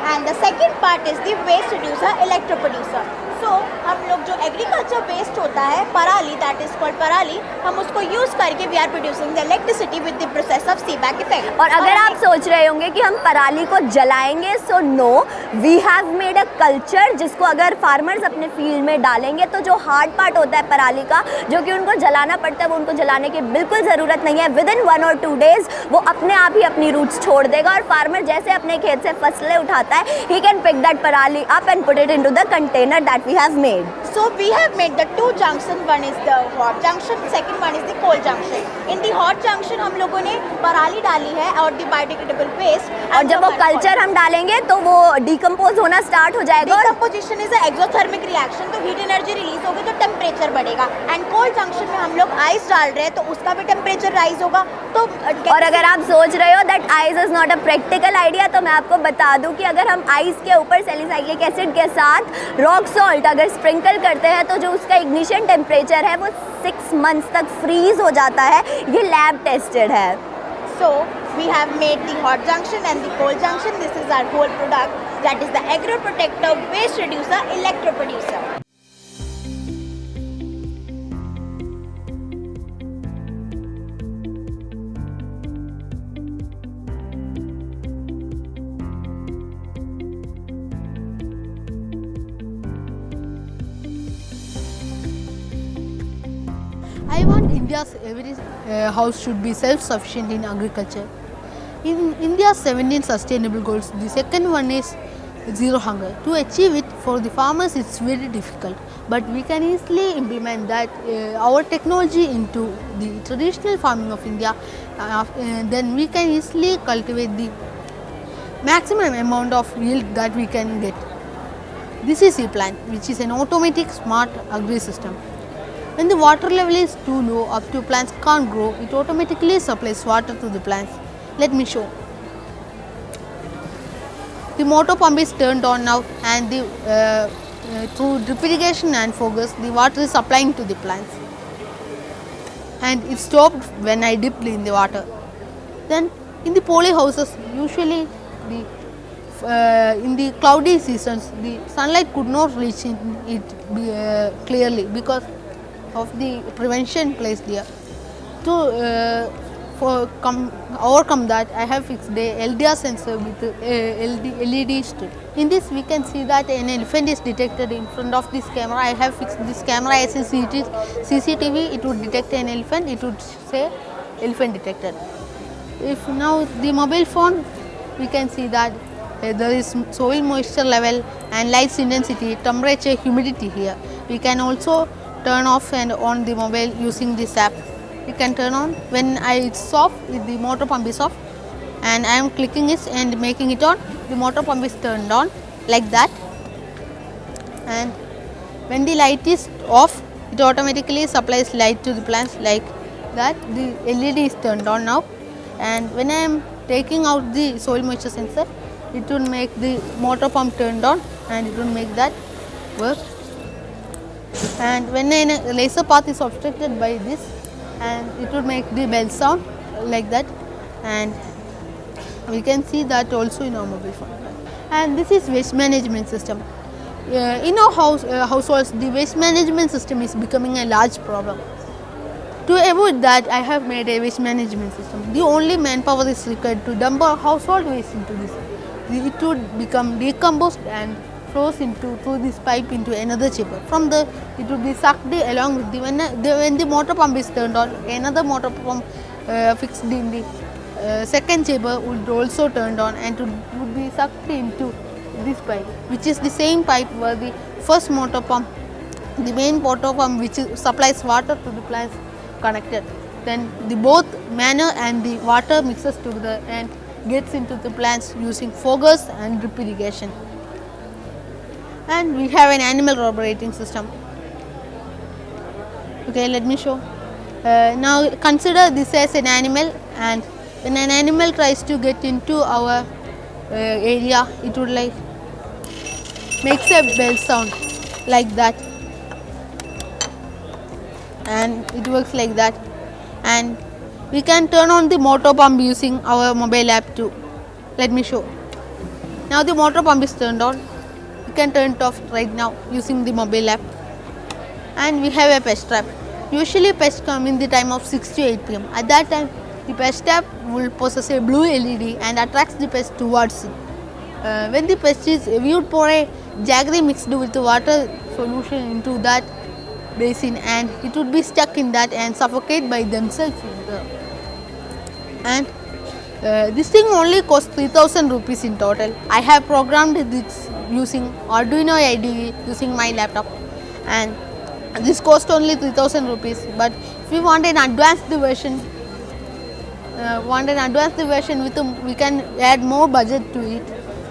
And the second part is the waste reducer, electro producer. So हम लोग जो एग्रीकल्चर वेस्ट होता है पराली, दैट इज कॉल्ड पराली, हम उसको यूज करके we are producing the electricity with the process of सीबैक effect. और अगर आप सोच रहे होंगे कि हम पराली को जलाएंगे, so no, we have made a culture जिसको अगर फार्मर्स अपने फील्ड में डालेंगे तो जो हार्ड पार्ट होता है पराली का, जो कि उनको जलाना पड़ता है, वो उनको जलाने की बिल्कुल ज़रूरत नहीं है। विद इन 1 or 2 days वो अपने आप ही अपनी रूट्स छोड़ देगा, और फार्मर जैसे अपने खेत से फसलें उठाता है, ही कैन पिक दैट पराली up and put it into the container that we have made. So we have made the 2 junction, one is the hot junction, second one is the cold junction. In the hot junction हम लोगों ने पराली डाली है और the biodegradable waste, और जब वो कल्चर हम डालेंगे तो वो डिकम्पोज होना स्टार्ट हो जाएगा। डिकम्पोजिशन इज एक्सोथर्मिक रिएक्शन, तो हीट एनर्जी रिलीज होगी तो टेम्परेचर बढ़ेगा। एंड कोल्ड जंक्शन में हम लोग आइस डाल रहे हैं तो उसका भी टेम्परेचर राइज होगा। तो और अगर आप सोच रहे हो that ice is not a practical idea, तो मैं आपको बता दूं कि अगर हम आइस के ऊपर सैलिसाइलिक एसिड के साथ रॉक सॉल्ट अगर स्प्रिंकल करते हैं तो जो उसका इग्निशन टेम्परेचर है वो 6 months तक फ्रीज हो जाता है। ये लैब टेस्टेड है। So we have made the hot junction and the cold junction. This is our whole product, that is the Agro Protector Waste Reducer Electro Producer. I want India's every house should be self-sufficient in agriculture. In India's 17 sustainable goals, the second one is zero hunger. To achieve it for the farmers, it's very difficult, but we can easily implement that our technology into the traditional farming of India. Then we can easily cultivate the maximum amount of yield that we can get. This is ePlant, which is an automatic smart agri system. When the water level is too low, up to plants can't grow, it automatically supplies water to the plants. Let me show. The motor pump is turned on now, and through drip irrigation and focus, the water is supplying to the plants. And it stopped when I dipped in the water. Then in the poly houses, usually in the cloudy seasons, the sunlight could not reach it clearly because of the prevention placed here. To overcome that, I have fixed the LDR sensor with LED strip. In this, we can see that an elephant is detected in front of this camera. I have fixed this camera as a CCTV. It would detect an elephant. It would say elephant detected. If now the mobile phone, we can see that there is soil moisture level and light intensity, temperature, humidity here. we can also turn off and on the mobile using this app. We can turn on when it's off, the motor pump is off, and I am clicking it and making it on. The motor pump is turned on like that, and when the light is off, it automatically supplies light to the plants like that. The LED is turned on now, and when I am taking out the soil moisture sensor, it will make the motor pump turned on and it will make that work. And when a laser path is obstructed by this, and it will make the bell sound like that, and we can see that also in our mobile phone. And this is waste management system. In our households, the waste management system is becoming a large problem. To avoid that, I have made a waste management system. The only manpower is required to dump our household waste into this. It would become decomposed and flows through this pipe into another chamber. From there, it would be sucked along with when the motor pump is turned on, another motor pump fixed in the second chamber would also turned on and would be sucked into this pipe, which is the same pipe where the first motor pump, the main motor pump which supplies water to the plants, connected. Then the both manure and the water mixes together and gets into the plants using foggers and drip irrigation. And we have an animal operating system. Okay, let me show. Now consider this as an animal, and when an animal tries to get into our area, it would like makes a bell sound like that, and it works like that. And we can turn on the motor pump using our mobile app too. Let me show. Now the motor pump is turned on. You can turn it off right now using the mobile app. And we have a pest trap. Usually pests come in the time of 6 to 8 p.m. At that time, the pest trap will possess a blue LED and attracts the pest towards it. When the pest is, we would pour a jaggery mixed with the water solution into that basin, and it would be stuck in that and suffocate by themselves in there. And this thing only costs 3,000 rupees in total. I have programmed this using Arduino IDE using my laptop, and this cost only 3,000 rupees. But if you want an advanced version, we can add more budget to it.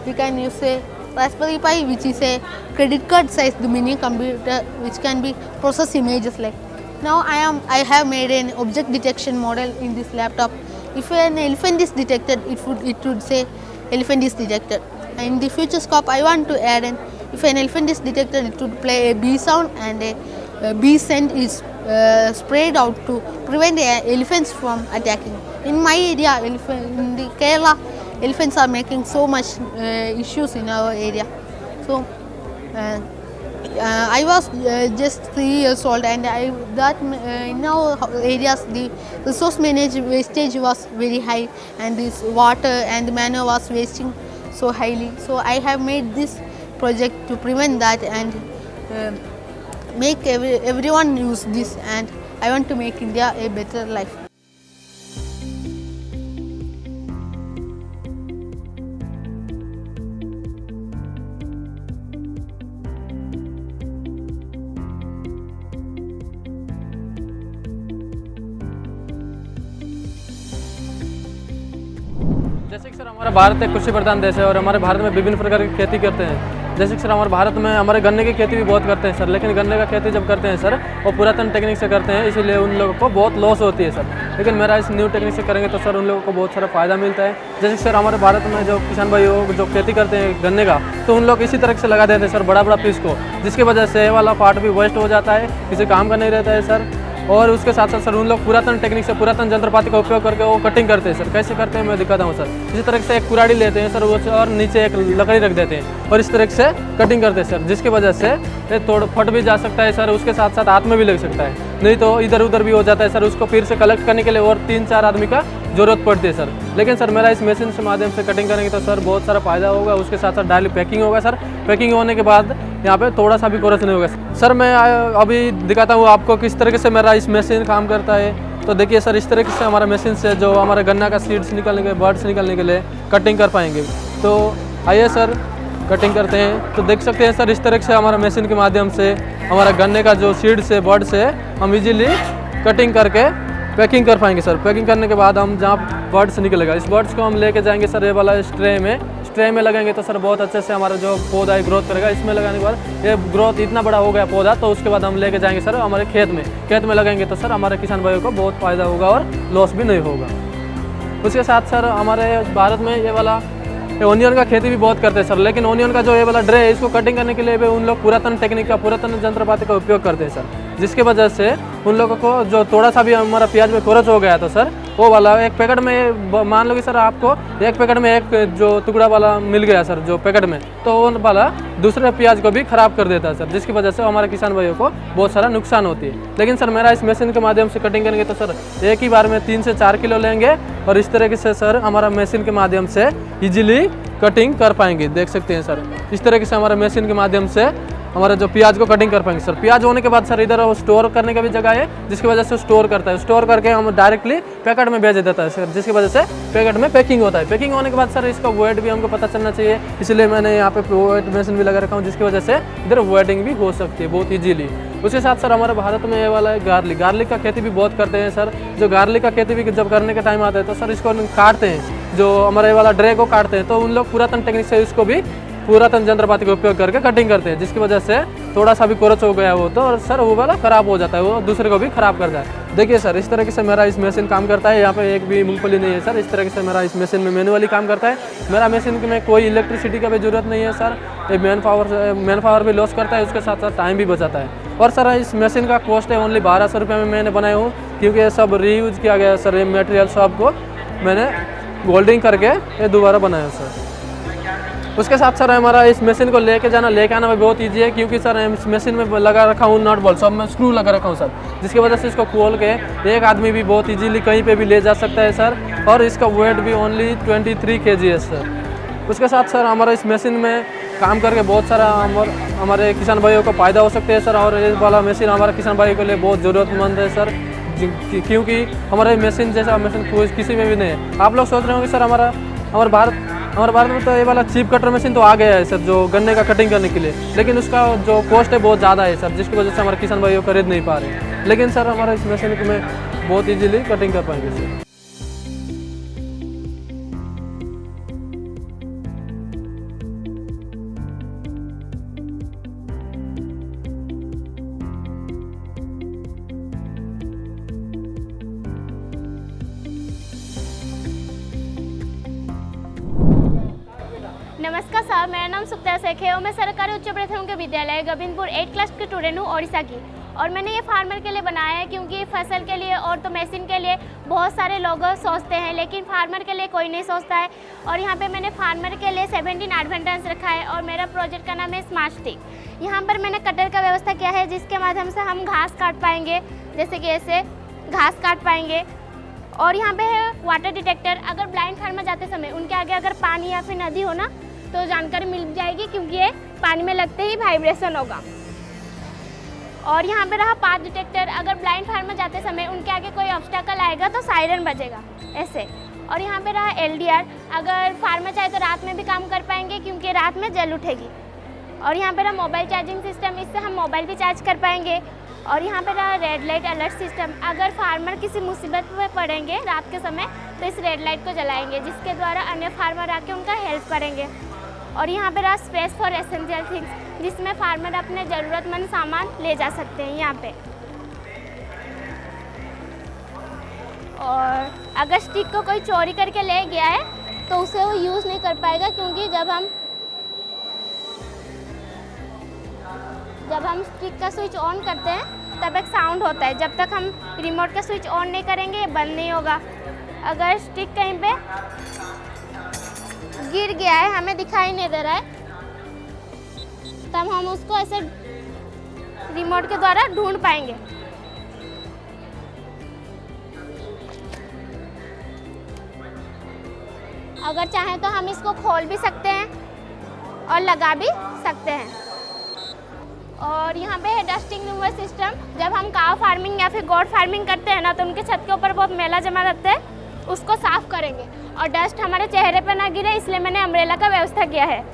We can use a Raspberry Pi, which is a credit card sized mini computer which can be process images like. Now I have made an object detection model in this laptop. If an elephant is detected, it would say elephant is detected. In the future scope, I want to add if an elephant is detected, it would play a bee sound, and a bee scent is sprayed out to prevent elephants from attacking. In my area, in the Kerala, elephants are making so much issues in our area. So I was just 3 years old, and in our areas the resource wastage was very high, and this water and manure was wasting so highly. So I have made this project to prevent that and make everyone use this, and I want to make India a better life. जैसे कि sir हमारा भारत एक कृषि प्रधान देश है और हमारे भारत में विभिन्न प्रकार की खेती करते हैं। जैसे कि सर हमारे भारत में हमारे गन्ने की खेती भी बहुत करते हैं सर, लेकिन गन्ने का खेती जब करते हैं सर वो पुरातन टेक्निक से करते हैं, इसीलिए उन लोगों को बहुत लॉस होती है सर। लेकिन मेरा इस न्यू टेक्निक से करेंगे तो सर उन लोगों को बहुत सारा फ़ायदा मिलता है। जैसे कि सर हमारे भारत में जो किसान भाई जो खेती करते हैं गन्ने का, तो उन लोग इसी तरह से लगा देते हैं सर बड़ा बड़ा पीस को, जिसकी वजह से वाला पार्ट भी वेस्ट हो जाता है, किसी काम का नहीं रहता है सर। और उसके साथ साथ सर उन लोग पुरातन टेक्निक से पुरातन यंत्रपाति का उपयोग करके वो कटिंग करते हैं सर। कैसे करते हैं मैं दिखाता हूँ सर। इसी तरह से एक कुराड़ी लेते हैं सर वो और नीचे एक लकड़ी रख देते हैं और इस तरह से कटिंग करते हैं सर, जिसकी वजह से ये फट भी जा सकता है सर, उसके साथ साथ हाथ में भी लग सकता है, नहीं तो इधर उधर भी हो जाता है सर। उसको फिर से कलेक्ट करने के लिए और 3-4 आदमी का ज़रूरत पड़ती है सर। लेकिन सर मेरा इस मशीन के माध्यम से कटिंग करेंगे तो सर बहुत सारा फ़ायदा होगा। उसके साथ साथ डायरेक्ट पैकिंग होगा सर। पैकिंग होने के बाद यहाँ पे थोड़ा सा भी कोरस नहीं होगा सर। मैं अभी दिखाता हूँ आपको किस तरीके से मेरा इस मशीन काम करता है। तो देखिए सर इस तरीके से हमारा मशीन से जो हमारे गन्ना का सीड्स निकलने के बर्ड्स निकलने के लिए कटिंग कर पाएंगे। तो आइए सर कटिंग करते हैं। तो देख सकते हैं सर, इस तरह से हमारा मशीन के माध्यम से हमारा गन्ने का जो सीड से बर्ड से हम इजीली कटिंग करके पैकिंग कर पाएंगे सर। पैकिंग करने के बाद हम जहाँ बर्ड्स निकलेगा, इस बर्ड्स को हम लेके जाएंगे सर ये वाला स्ट्रे में लगाएंगे तो सर बहुत अच्छे से हमारा जो पौधा है ग्रोथ करेगा। इसमें लगाने के बाद ये ग्रोथ इतना बड़ा हो गया पौधा, तो उसके बाद हम लेके जाएंगे सर हमारे खेत में लगाएंगे तो सर हमारे किसान भाइयों को बहुत फ़ायदा होगा और लॉस भी नहीं होगा। उसके साथ सर हमारे भारत में ये वाला ओनियन का खेती भी बहुत करते हैं सर, लेकिन ओनियन का जो ये वाला ड्रे है इसको कटिंग करने के लिए भी उन लोग पुरातन टेक्निक का, पुरातन यंत्रपाति का उपयोग करते हैं सर, जिसके वजह से उन लोगों को जो थोड़ा सा भी हमारा प्याज में खर्च हो गया तो सर वो वाला एक पैकेट में, मान लो कि सर आपको एक पैकेट में एक जो टुकड़ा वाला मिल गया सर जो पैकेट में, तो वो वाला दूसरे प्याज को भी ख़राब कर देता है सर, जिसकी वजह से हमारे किसान भाइयों को बहुत सारा नुकसान होती है। लेकिन सर मेरा इस मशीन के माध्यम से कटिंग करेंगे तो सर एक ही बार में 3 से 4 किलो लेंगे और इस तरीके से सर हमारा मशीन के माध्यम से ईजिली कटिंग कर पाएंगे। देख सकते हैं सर, इस तरीके से हमारे मशीन के माध्यम से हमारे जो प्याज को कटिंग कर पाएंगे सर। प्याज होने के बाद सर इधर वो स्टोर करने का भी जगह है, जिसकी वजह से स्टोर करता है, स्टोर करके हम डायरेक्टली पैकेट में भेज देता है सर, जिसकी वजह से पैकेट में पैकिंग होता है। पैकिंग होने के बाद सर इसका वेट भी हमको पता चलना चाहिए, इसलिए मैंने यहाँ पे वेट मशीन भी लगा रखा हूँ, जिसकी वजह से इधर वेटिंग भी हो सकती है बहुत ईजीली। उसके साथ सर हमारे भारत में ये वाला है गार्लिक का खेती भी बहुत करते हैं सर। जो गार्लिक का खेती भी जब करने का टाइम आता है तो सर इसको काटते हैं, जो हमारे वाला ड्रे को काटते हैं, तो उन लोग पुरातन टेक्निक से इसको भी पुरातन यंत्रपाति का उपयोग करके कटिंग करते हैं, जिसकी वजह से थोड़ा सा भी कोरच हो गया वो तो और सर वो वाला ख़राब हो जाता है, वो दूसरे को भी ख़राब करता है। देखिए सर, इस तरीके से मेरा इस मशीन काम करता है। यहाँ पे एक भी मूंगफली नहीं है सर, इस तरीके से मेरा इस मशीन में मैनुअली काम करता है। मेरा मशीन में कोई इलेक्ट्रिसिटी का भी ज़रूरत नहीं है सर, ये मैन पावर भी लॉस करता है, उसके साथ साथ टाइम भी बचाता है। और सर इस मशीन का कॉस्ट है ओनली 1200 रुपये में मैंने बनाया हूँ, क्योंकि ये सब रीयूज किया गया सर, ये मटेरियल सब को मैंने गोल्डिंग करके ये दोबारा बनाया सर। उसके साथ सर हमारा इस मशीन को लेके आना भी बहुत ईजी है, क्योंकि सर इस मशीन में लगा रखा हूँ नट बोल्ट, सब में स्क्रू लगा रखा हूँ सर, जिसकी वजह से इसको खोल के एक आदमी भी बहुत इजीली कहीं पे भी ले जा सकता है सर। और इसका वेट भी ओनली 23 kg है सर। उसके साथ सर हमारा इस मशीन में काम करके बहुत सारा हमारे किसान भाइयों को फ़ायदा हो सकते हैं सर। और ये वाला मशीन हमारे किसान भाइयों के लिए बहुत ज़रूरतमंद है सर, क्योंकि हमारे मशीन जैसा मशीन किसी में भी नहीं है। आप लोग सोच रहे होंगे सर हमारे भारत में तो ये वाला चिप कटर मशीन तो आ गया है सर, जो गन्ने का कटिंग करने के लिए, लेकिन उसका जो कॉस्ट है बहुत ज़्यादा है सर, जिसकी वजह से हमारे किसान भाइयों खरीद नहीं पा रहे। लेकिन सर हमारा इस मशीन को में बहुत ईजीली कटिंग कर पाएंगे सर। नमस्कार सर, मेरा नाम सुक्ता शेख है और मैं सरकारी उच्च प्राथमिक विद्यालय गोविंदपुर 8 क्लास की स्टूडेंट हूँ ओडिशा की। और मैंने ये फार्मर के लिए बनाया है, क्योंकि फसल के लिए और तो मशीन के लिए बहुत सारे लोग सोचते हैं, लेकिन फार्मर के लिए कोई नहीं सोचता है। और यहाँ पे मैंने फार्मर के लिए 17 एडवांटेज रखा है और मेरा प्रोजेक्ट का नाम है स्मार्ट स्टिक। यहाँ पर मैंने कटर का व्यवस्था किया है, जिसके माध्यम से हम घास काट पाएंगे, जैसे कि ऐसे घास काट पाएंगे। और यहाँ पे है वाटर डिटेक्टर, अगर ब्लाइंड फार्मर जाते समय उनके आगे अगर पानी या फिर नदी हो ना तो जानकारी मिल जाएगी, क्योंकि ये पानी में लगते ही वाइब्रेशन होगा। और यहाँ पे रहा पाथ डिटेक्टर, अगर ब्लाइंड फार्मर जाते समय उनके आगे कोई ऑब्स्टेकल आएगा तो सायरन बजेगा ऐसे। और यहाँ पे रहा LDR, अगर फार्मर चाहे तो रात में भी काम कर पाएंगे, क्योंकि रात में जल उठेगी। और यहाँ पे रहा मोबाइल चार्जिंग सिस्टम, इससे हम मोबाइल भी चार्ज कर पाएंगे। और यहाँ पे रहा रेड लाइट अलर्ट सिस्टम, अगर फार्मर किसी मुसीबत में पड़ेंगे रात के समय तो इस रेड लाइट को जलाएंगे, जिसके द्वारा अन्य फार्मर आके उनका हेल्प करेंगे। और यहाँ पे रहा स्पेस फॉर एसेंशियल थिंग्स, जिसमें फार्मर अपने ज़रूरतमंद सामान ले जा सकते हैं यहाँ पे। और अगर स्टिक को कोई चोरी करके ले गया है तो उसे वो यूज़ नहीं कर पाएगा, क्योंकि जब हम स्टिक का स्विच ऑन करते हैं तब एक साउंड होता है, जब तक हम रिमोट का स्विच ऑन नहीं करेंगे ये बंद नहीं होगा। अगर स्टिक कहीं पे गिर गया है, हमें दिखाई नहीं दे रहा है, तब हम उसको ऐसे रिमोट के द्वारा ढूंढ पाएंगे। अगर चाहें तो हम इसको खोल भी सकते हैं और लगा भी सकते हैं। और यहाँ पे है डस्टिंग रिमूवल सिस्टम, जब हम काव फार्मिंग या फिर गोट फार्मिंग करते हैं ना तो उनके छत के ऊपर बहुत मैला जमा रहता है, उसको साफ करेंगे और डस्ट हमारे चेहरे पर ना गिरे, इसलिए मैंने अम्ब्रेला का व्यवस्था किया है।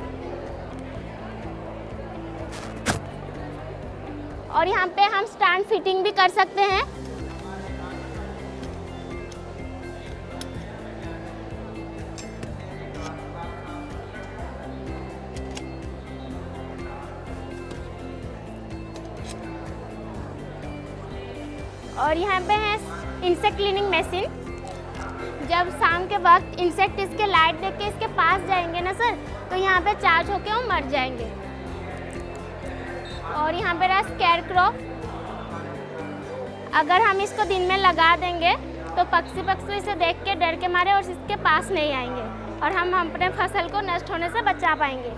और यहाँ पे हम स्टैंड फिटिंग भी कर सकते हैं। और यहाँ पे है इंसेक्ट क्लीनिंग मशीन। जब शाम के वक्त इंसेक्ट इसके लाइट देख के इसके पास जाएंगे ना सर, तो यहाँ पे चार्ज होके वो मर जाएंगे। और यहाँ पे रहा स्केयर क्रॉ। अगर हम इसको दिन में लगा देंगे तो पक्षी इसे देख के डर के मारे और इसके पास नहीं आएंगे और हम अपने फसल को नष्ट होने से बचा पाएंगे।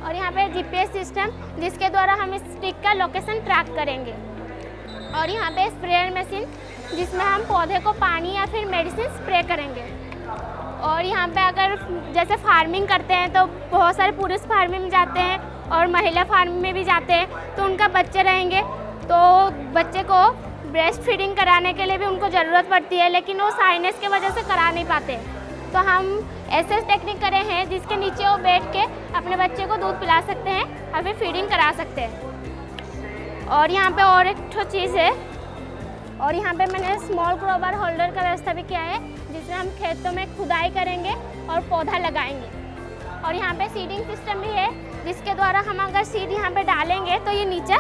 और यहाँ पे GPS सिस्टम, जिसके द्वारा हम इस स्टिक का लोकेशन ट्रैक करेंगे। और यहाँ पे स्प्रेयर मशीन, जिसमें हम पौधे को पानी या फिर मेडिसिन स्प्रे करेंगे। और यहाँ पे अगर जैसे फार्मिंग करते हैं तो बहुत सारे पुरुष फार्मिंग में जाते हैं और महिला फार्म में भी जाते हैं, तो उनका बच्चे रहेंगे तो बच्चे को ब्रेस्ट फीडिंग कराने के लिए भी उनको ज़रूरत पड़ती है, लेकिन वो साइनस की वजह से करा नहीं पाते। तो हम ऐसे टेक्निक करे हैं जिसके नीचे वो बैठ के अपने बच्चे को दूध पिला सकते हैं और फिर फीडिंग करा सकते हैं। और यहाँ पे और एक चीज़ है, और यहाँ पे मैंने स्मॉल क्रोबार होल्डर का व्यवस्था भी किया है, जिसमें हम खेतों में खुदाई करेंगे और पौधा लगाएंगे। और यहाँ पे सीडिंग सिस्टम भी है, जिसके द्वारा हम अगर सीड यहाँ पे डालेंगे तो ये नीचे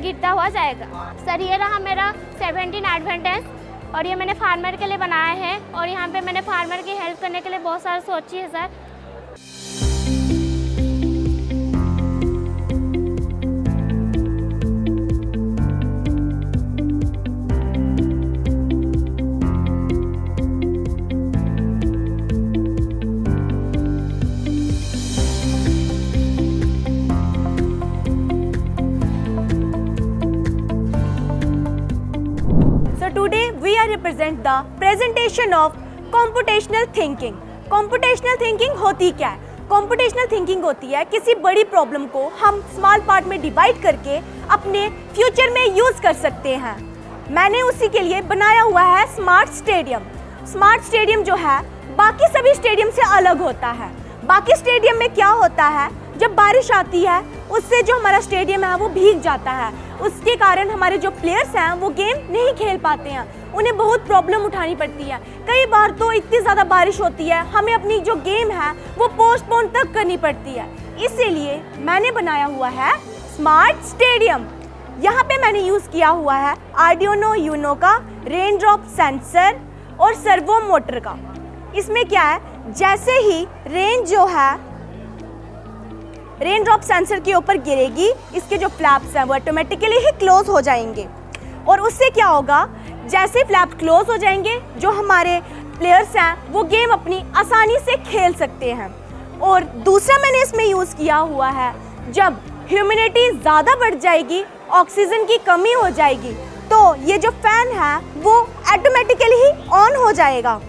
गिरता हुआ जाएगा। सर ये रहा मेरा 17 एडवांटेज, और ये मैंने फार्मर के लिए बनाया है। और यहाँ पे मैंने फार्मर की हेल्प करने के लिए बहुत सारा सोची है sir. represent the presentation of computational thinking। computational thinking होती क्या है? computational thinking होती है किसी बड़ी प्रॉब्लम को हम स्मॉल पार्ट में डिवाइड करके अपने फ्यूचर में यूज़ कर सकते हैं। मैंने उसी के लिए बनाया हुआ है स्मार्ट स्टेडियम। स्मार्ट स्टेडियम जो है बाकी सभी स्टेडियम से अलग होता है। बाकी स्टेडियम में क्या होता है, जब बारिश आती है उससे जो हमारा स्टेडियम है वो भीग जाता है, उसके कारण हमारे जो प्लेयर्स हैं वो गेम नहीं खेल पाते हैं, उन्हें बहुत प्रॉब्लम उठानी पड़ती है। कई बार तो इतनी ज़्यादा बारिश होती है हमें अपनी जो गेम है वो पोस्टपोन तक करनी पड़ती है। इसीलिए मैंने बनाया हुआ है स्मार्ट स्टेडियम। यहाँ पे मैंने यूज़ किया हुआ है आर्डिनो यूनो का रेन ड्रॉप सेंसर और सर्वो मोटर का। इसमें क्या है, जैसे ही रेन जो है रेन ड्रॉप सेंसर के ऊपर गिरेगी, इसके जो फ्लैप्स हैं वो ऑटोमेटिकली ही क्लोज हो जाएंगे। और उससे क्या होगा, जैसे फ्लैप क्लोज हो जाएंगे जो हमारे प्लेयर्स हैं वो गेम अपनी आसानी से खेल सकते हैं। और दूसरा मैंने इसमें यूज़ किया हुआ है, जब ह्यूमिडिटी ज़्यादा बढ़ जाएगी, ऑक्सीजन की कमी हो जाएगी, तो ये जो फैन है वो ऑटोमेटिकली ही ऑन हो जाएगा।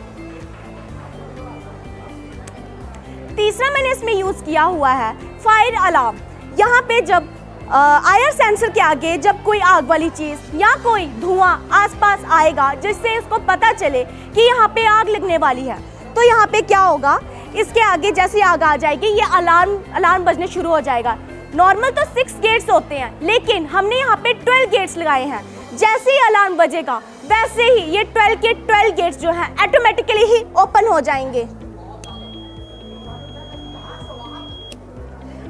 तीसरा मैंने इसमें यूज़ किया हुआ है फायर अलार्म। यहाँ पे जब आयर सेंसर के आगे जब कोई आग वाली चीज़ या कोई धुआं आसपास आएगा जिससे इसको पता चले कि यहाँ पे आग लगने वाली है, तो यहाँ पे क्या होगा, इसके आगे जैसे आग आ जाएगी ये अलार्म बजने शुरू हो जाएगा। नॉर्मल तो 6 गेट्स होते हैं, लेकिन हमने यहाँ पे 12 गेट्स लगाए हैं। जैसे ही अलार्म बजेगा वैसे ही ये 12 के 12 गेट्स जो हैं ऑटोमेटिकली ही ओपन हो जाएंगे।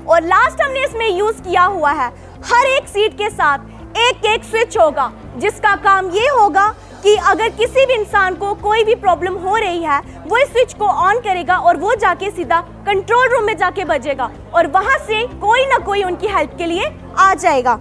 और लास्ट हमने इसमें यूज़ किया हुआ है, हर एक सीट के साथ एक स्विच होगा, जिसका काम ये होगा कि अगर किसी भी इंसान को कोई भी प्रॉब्लम हो रही है वो इस स्विच को ऑन करेगा और वो जाके सीधा कंट्रोल रूम में जाके बजेगा और वहाँ से कोई ना कोई उनकी हेल्प के लिए आ जाएगा।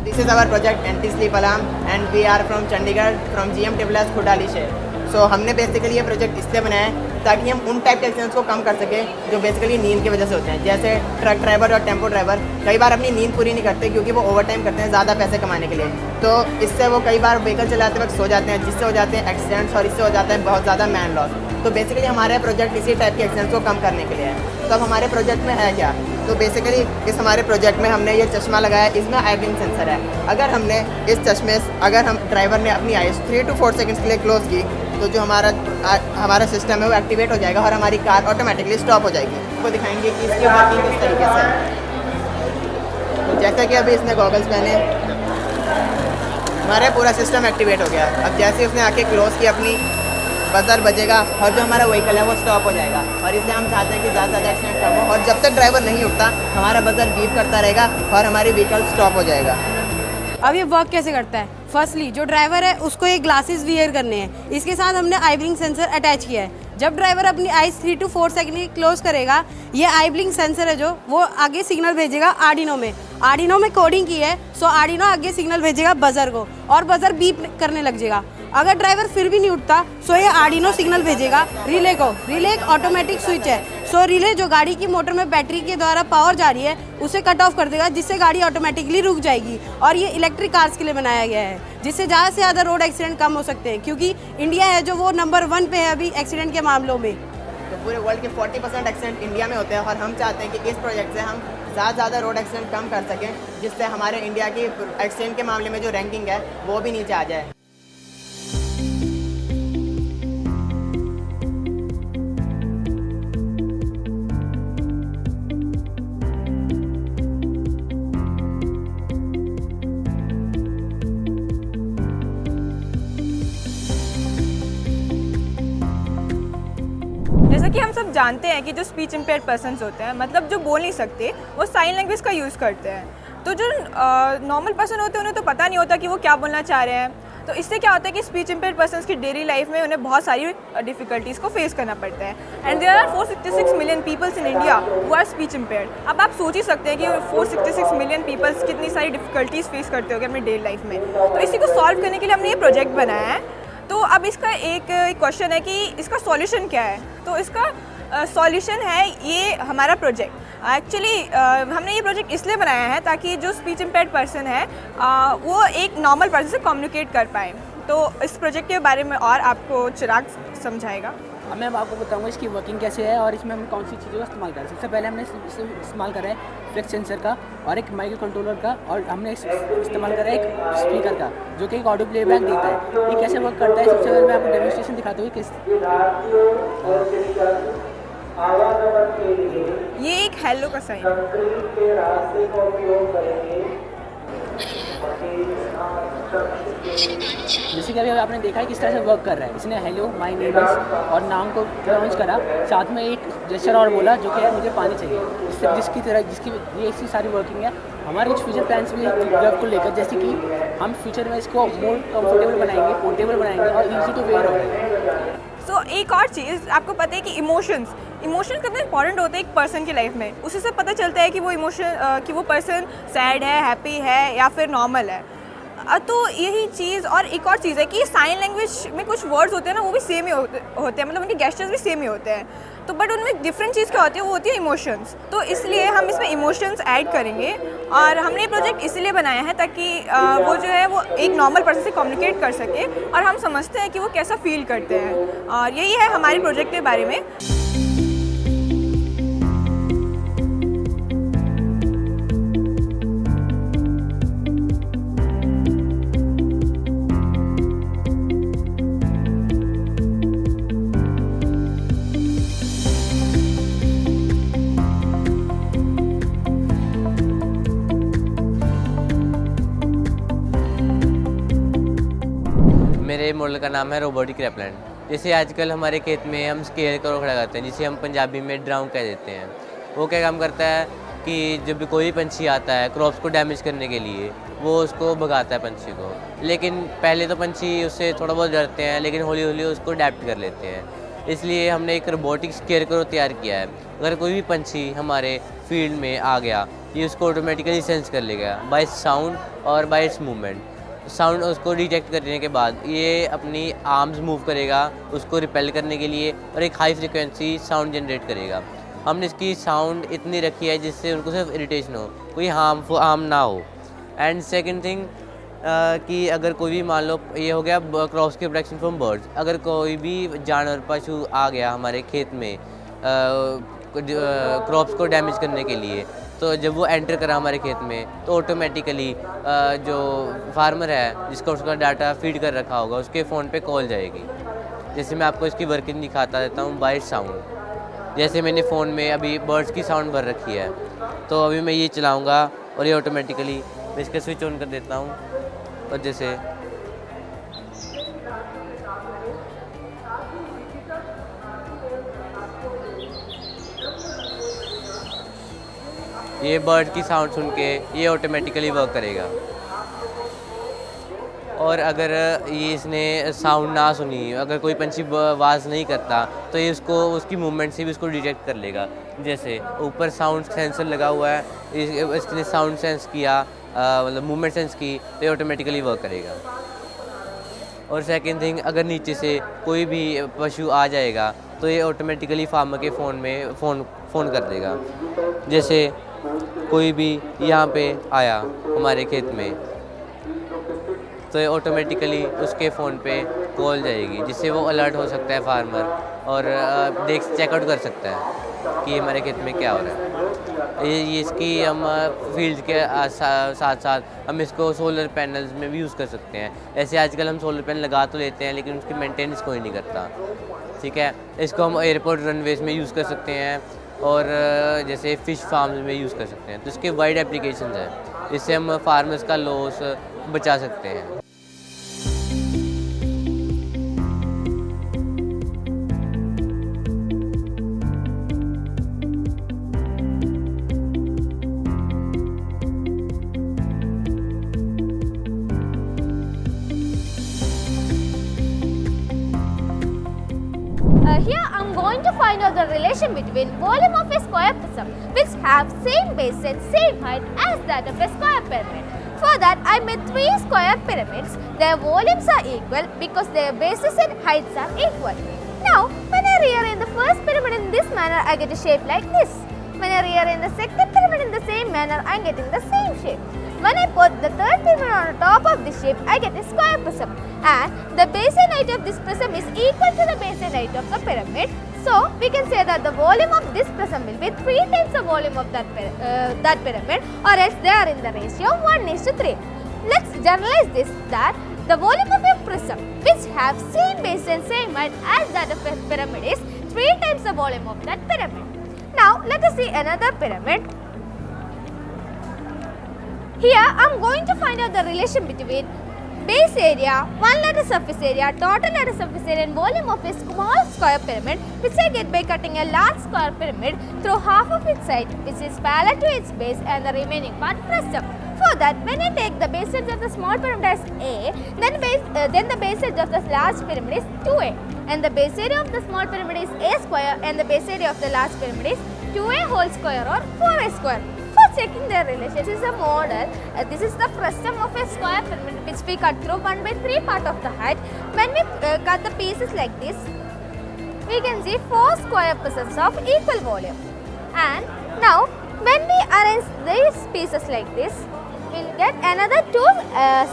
This is our project anti-sleep alarm, and we are from Chandigarh, from GM Developers Khudali Share. सो हमने बेसिकली ये प्रोजेक्ट इसलिए बनाया है ताकि हम उन टाइप के एक्सीडेंट्स को कम कर सकें जो बेसिकली नींद की वजह से होते हैं। जैसे ट्रक ड्राइवर और टेम्पो ड्राइवर कई बार अपनी नींद पूरी नहीं करते क्योंकि वो ओवर टाइम करते हैं ज़्यादा पैसे कमाने के लिए, तो इससे वो कई बार व्हीकल चलाते वक्त सो जाते हैं, जिससे हो जाते हैं एक्सीडेंट्स और इससे हो जाता है बहुत ज़्यादा मैन लॉस। तो बेसिकली हमारा प्रोजेक्ट इसी टाइप के एक्सीडेंट्स को कम करने के लिए है। तो अब हमारे प्रोजेक्ट में है क्या, तो बेसिकली इस हमारे प्रोजेक्ट में हमने ये चश्मा लगाया, इसमें आई ब्लिंक सेंसर है। अगर हमने इस चश्मे अगर हम ड्राइवर ने अपनी आइज़ 3 to 4 सेकंड्स के लिए क्लोज की तो जो हमारा सिस्टम है वो एक्टिवेट हो जाएगा और हमारी कार ऑटोमेटिकली स्टॉप हो जाएगी। आपको दिखाएंगे कि इसकी वर्किंग किस तरीके से है। तो जैसे कि अभी इसने गॉगल्स पहने, हमारा पूरा सिस्टम एक्टिवेट हो गया। अब जैसे उसने आके क्लोज की अपनी, बजर बजेगा और जो हमारा व्हीकल है वो स्टॉप हो जाएगा। और इससे हम चाहते हैं कि ज़्यादा से ज़्यादा एक्सीडेंट कम हो और जब तक ड्राइवर नहीं उठता हमारा बजर बीप करता रहेगा और हमारी व्हीकल स्टॉप हो जाएगा। अब ये वर्क कैसे करता है? फर्स्टली जो ड्राइवर है उसको ये ग्लासेस वियर करने हैं, इसके साथ हमने आई ब्लिंक सेंसर अटैच किया है। जब ड्राइवर अपनी आइज 3 to 4 सेकंड क्लोज करेगा, ये आई ब्लिंक सेंसर है जो वो आगे सिग्नल भेजेगा आर्डिनो में कोडिंग की है। सो आर्डिनो आगे सिग्नल भेजेगा बजर को और बजर बीप करने लग जाएगा। अगर ड्राइवर फिर भी नहीं उठता सो ये आर्डिनो सिग्नल भेजेगा रिले को। रिले एक ऑटोमेटिक स्विच है। सो रिले जो गाड़ी की मोटर में बैटरी के द्वारा पावर जा रही है उसे कट ऑफ कर देगा, जिससे गाड़ी ऑटोमेटिकली रुक जाएगी। और ये इलेक्ट्रिक कार्स के लिए बनाया गया है, जिससे ज़्यादा से ज़्यादा रोड एक्सीडेंट कम हो सकते हैं, क्योंकि इंडिया है जो वो नंबर 1 पे है अभी एक्सीडेंट के मामलों में। तो पूरे वर्ल्ड के 40% एक्सीडेंट इंडिया में होते हैं और हम चाहते हैं कि इस प्रोजेक्ट से हम ज़्यादा से ज़्यादा रोड एक्सीडेंट कम कर सकें, जिससे हमारे इंडिया की एक्सीडेंट के मामले में जो रैंकिंग है वो भी नीचे आ जाए। जैसा कि हम सब जानते हैं कि जो स्पीच इम्पेयर्ड पर्सन्स होते हैं, मतलब जो बोल नहीं सकते, वो साइन लैंग्वेज का यूज़ करते हैं। तो जो नॉर्मल पर्सन होते हैं उन्हें तो पता नहीं होता कि वो क्या बोलना चाह रहे हैं। तो इससे क्या होता है कि स्पीच इम्पेयर्ड पर्सन्स की डेली लाइफ में उन्हें बहुत सारी डिफ़िकल्टीज़ को फेस करना पड़ता है। And there are 466 million peoples in India who are speech impaired. अब आप सोच ही सकते हैं कि 466 मिलियन पीपल्स कितनी सारी डिफ़िकल्टीज़ फेस करते होंगे अपनी डेली लाइफ में। तो इसी को सॉल्व करने के लिए हमने ये प्रोजेक्ट बनाया है। तो अब इसका एक क्वेश्चन है कि इसका सॉल्यूशन क्या है। तो इसका सॉल्यूशन है ये हमारा प्रोजेक्ट। एक्चुअली हमने ये प्रोजेक्ट इसलिए बनाया है ताकि जो स्पीच इम्पेयर्ड पर्सन है वो एक नॉर्मल पर्सन से कम्युनिकेट कर पाए। तो इस प्रोजेक्ट के बारे में और आपको चिराग समझाएगा। अब मैं आपको बताऊंगा इसकी वर्किंग कैसे है और इसमें हम कौन सी चीज़ों का इस्तेमाल करें। सबसे पहले हमने इस्तेमाल करा है फ्लेक्स सेंसर का और एक माइक्रो कंट्रोलर का, और हमने इस्तेमाल करा है एक स्पीकर का जो कि एक ऑडियो प्लेबैक देता है। ये कैसे वर्क करता है सबसे पहले मैं आपको डेमोन्स्ट्रेशन दिखाता हूँ। ये एक हेलो का साइन। जैसे कि अभी आपने देखा है किस तरह से वर्क कर रहा है। इसने हेलो माय नेम इज और नाम को प्रोनाउंस करा, साथ में एक जेस्चर और बोला जो कि है मुझे पानी चाहिए, जिसकी ये ऐसी सारी वर्किंग है। हमारे कुछ फ्यूचर प्लान्स भी है ग्लव को लेकर, जैसे कि हम फ्यूचर में इसको मोर कंफर्टेबल बनाएंगे, पोर्टेबल बनाएंगे और ईजी टू वेयर होगा। सो एक और चीज़ आपको पता है कि इमोशंस कितने इंपॉर्टेंट होते हैं एक पर्सन की लाइफ में। उसी से पता चलता है कि वो पर्सन सैड है, हैप्पी है या फिर नॉर्मल है। तो यही चीज़, और एक और चीज़ है कि साइन लैंग्वेज में कुछ वर्ड्स होते हैं ना, वो भी सेम ही होते हैं, मतलब उनके गेस्चर्स भी सेम ही होते हैं। तो बट उनमें डिफरेंट चीज़ क्या होती है, वो होती है इमोशंस। तो इसलिए हम इसमें इमोशंस ऐड करेंगे और हमने ये प्रोजेक्ट इसलिए बनाया है ताकि वो जो है वो एक नॉर्मल पर्सन से कम्युनिकेट कर सके और हम समझते हैं कि वो कैसा फील करते हैं। और यही है हमारे प्रोजेक्ट के बारे में। मेरे मॉडल का नाम है रोबोटिक रेपलेंट। जैसे आजकल हमारे खेत में हम स्केयर करो खड़ा करते हैं, जिसे हम पंजाबी में ड्राउन कह देते हैं। वो क्या काम करता है कि जब भी कोई पंछी आता है क्रॉप्स को डैमेज करने के लिए, वो उसको भगाता है पंछी को। लेकिन पहले तो पंछी उससे थोड़ा बहुत डरते हैं, लेकिन हौली हौली उसको अडैप्ट कर लेते हैं। इसलिए हमने एक रोबोटिक स्केयर करो तैयार किया है। अगर कोई भी पंछी हमारे फील्ड में आ गया, ये उसको ऑटोमेटिकली सेंस कर लेगा बाय साउंड और बाय इट्स मूवमेंट। साउंड उसको डिटेक्ट करने के बाद ये अपनी आर्म्स मूव करेगा उसको रिपेल करने के लिए और एक हाई फ्रिक्वेंसी साउंड जनरेट करेगा। हमने इसकी साउंड इतनी रखी है जिससे उनको सिर्फ इरिटेशन हो, कोई हार्म ना हो। एंड सेकंड थिंग कि अगर कोई भी मान लो ये हो गया क्रॉप्स की प्रोटेक्शन फ्रॉम बर्ड्स, अगर कोई भी जानवर पशु आ गया हमारे खेत में क्रॉप्स को डैमेज करने के लिए, तो जब वो एंटर करा हमारे खेत में तो ऑटोमेटिकली जो फार्मर है जिसका उसका डाटा फीड कर रखा होगा उसके फ़ोन पे कॉल जाएगी। जैसे मैं आपको इसकी वर्किंग दिखाता देता हूँ बाय साउंड। जैसे मैंने फ़ोन में अभी बर्ड्स की साउंड भर रखी है, तो अभी मैं ये चलाऊँगा और ये ऑटोमेटिकली मैं इसका स्विच ऑन कर देता हूँ और जैसे ये बर्ड की साउंड सुन के ये ऑटोमेटिकली वर्क करेगा। और अगर ये इसने साउंड ना सुनी, अगर कोई पंछी आवाज़ नहीं करता तो ये उसको उसकी मूवमेंट से भी उसको डिटेक्ट कर लेगा। जैसे ऊपर साउंड सेंसर लगा हुआ है, इसने साउंड सेंस किया मतलब मूवमेंट सेंस की तो ये ऑटोमेटिकली वर्क करेगा। और सेकंड थिंग, अगर नीचे से कोई भी पशु आ जाएगा तो ये ऑटोमेटिकली फार्मर के फ़ोन में फ़ोन कर देगा। जैसे कोई भी यहाँ पे आया हमारे खेत में तो ये ऑटोमेटिकली उसके फ़ोन पे कॉल जाएगी, जिससे वो अलर्ट हो सकता है फार्मर और चेकआउट कर सकता है कि हमारे खेत में क्या हो रहा है। ये इसकी हम फील्ड के साथ साथ हम इसको सोलर पैनल्स में भी यूज़ कर सकते हैं। ऐसे आजकल हम सोलर पैनल लगा तो लेते हैं लेकिन उसकी मेंटेनेंस कोई नहीं करता, ठीक है। इसको हम एयरपोर्ट रनवेज में यूज़ कर सकते हैं और जैसे फ़िश फार्म्स में यूज़ कर सकते हैं। तो इसके वाइड एप्लीकेशंस हैं, इससे हम फार्मर्स का लॉस बचा सकते हैं। Here I'm going to find out the relation between volume of a square prism which have same base and same height as that of a square pyramid. For that I made 3 square pyramids. Their volumes are equal because their bases and heights are equal. Now when I rearrange the first pyramid in this manner, I get a shape like this. When I rearrange the second pyramid in the same manner, I am getting the same shape. When I put the third pyramid on top of this shape, I get a square prism, and the base and height of this prism is equal to the base and height of the pyramid. So we can say that the volume of this prism will be 3 times the volume of that pyramid, or else they are in the ratio 1:3. Let's generalize this, that the volume of a prism which have same base and same height as that of a pyramid is 3 times the volume of that pyramid. Now let us see another pyramid. Here I am going to find out the relation between base area, 1 letter surface area, total letter surface area and volume of a small square pyramid, which I get by cutting a large square pyramid through half of its side, which is parallel to its base, and the remaining part frustum. For that, when I take the base edge of the small pyramid as A, then the base edge of the large pyramid is 2A, and the base area of the small pyramid is A square, and the base area of the large pyramid is 2A whole square or 4A square. For checking their relation, this is a model. This is the frustum of a square pyramid which we cut through 1/3 part of the height. When we cut the pieces like this, we can see 4 square pieces of equal volume. And now when we arrange these pieces like this, we will get another 2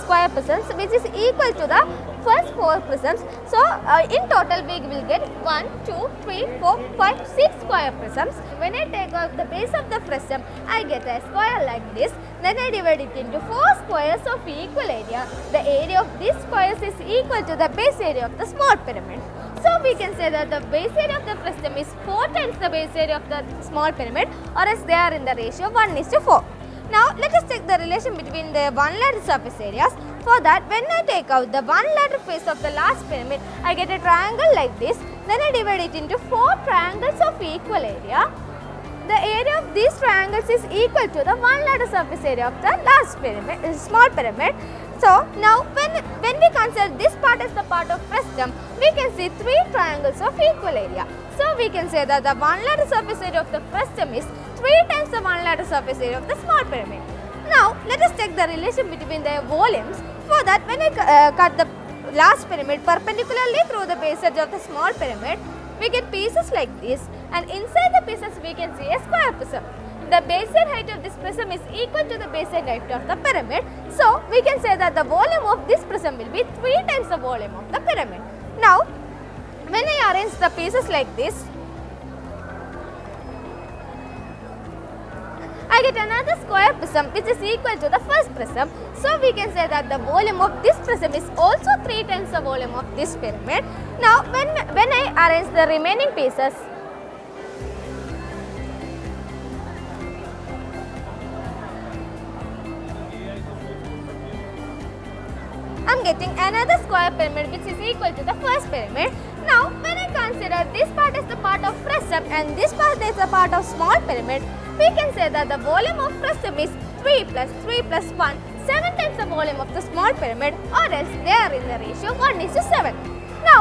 square prisms which is equal to the first 4 prisms. So in total we will get 1, 2, 3, 4, 5, 6 square prisms. When I take out the base of the prism, I get a square like this. Then I divide it into 4 squares of equal area. The area of these squares is equal to the base area of the small pyramid. So we can say that the base area of the prism is 4 times the base area of the small pyramid, or as they are in the ratio 1:4. Now let us check the relation between the 1 letter surface areas. For that, when I take out the 1 letter face of the large pyramid, I get a triangle like this. Then I divide it into 4 triangles of equal area. The area of these triangles is equal to the 1 letter surface area of the large pyramid, small pyramid. So now when we consider this part as the part of frustum, we can see 3 triangles of equal area. So we can say that the 1 letter surface area of the frustum is 3 times the 1 letter surface area of the small pyramid. Now let us check the relation between their volumes. For that, when I cut the last pyramid perpendicularly through the base edge of the small pyramid, we get pieces like this, and inside the pieces we can see a square prism. The base edge height of this prism is equal to the base edge height of the pyramid, so we can say that the volume of this prism will be 3 times the volume of the pyramid. Now, when I arrange the pieces like this, I get another square prism which is equal to the first prism. So we can say that the volume of this prism is also 3 times the volume of this pyramid. Now when I arrange the remaining pieces, I am getting another square pyramid which is equal to the first pyramid. Now when I consider this part as the part of prism and this part is the part of small pyramid, we can say that the volume of prism is 3 plus 3 plus 1, 7 times the volume of the small pyramid, or else they are in the ratio 1:7. Now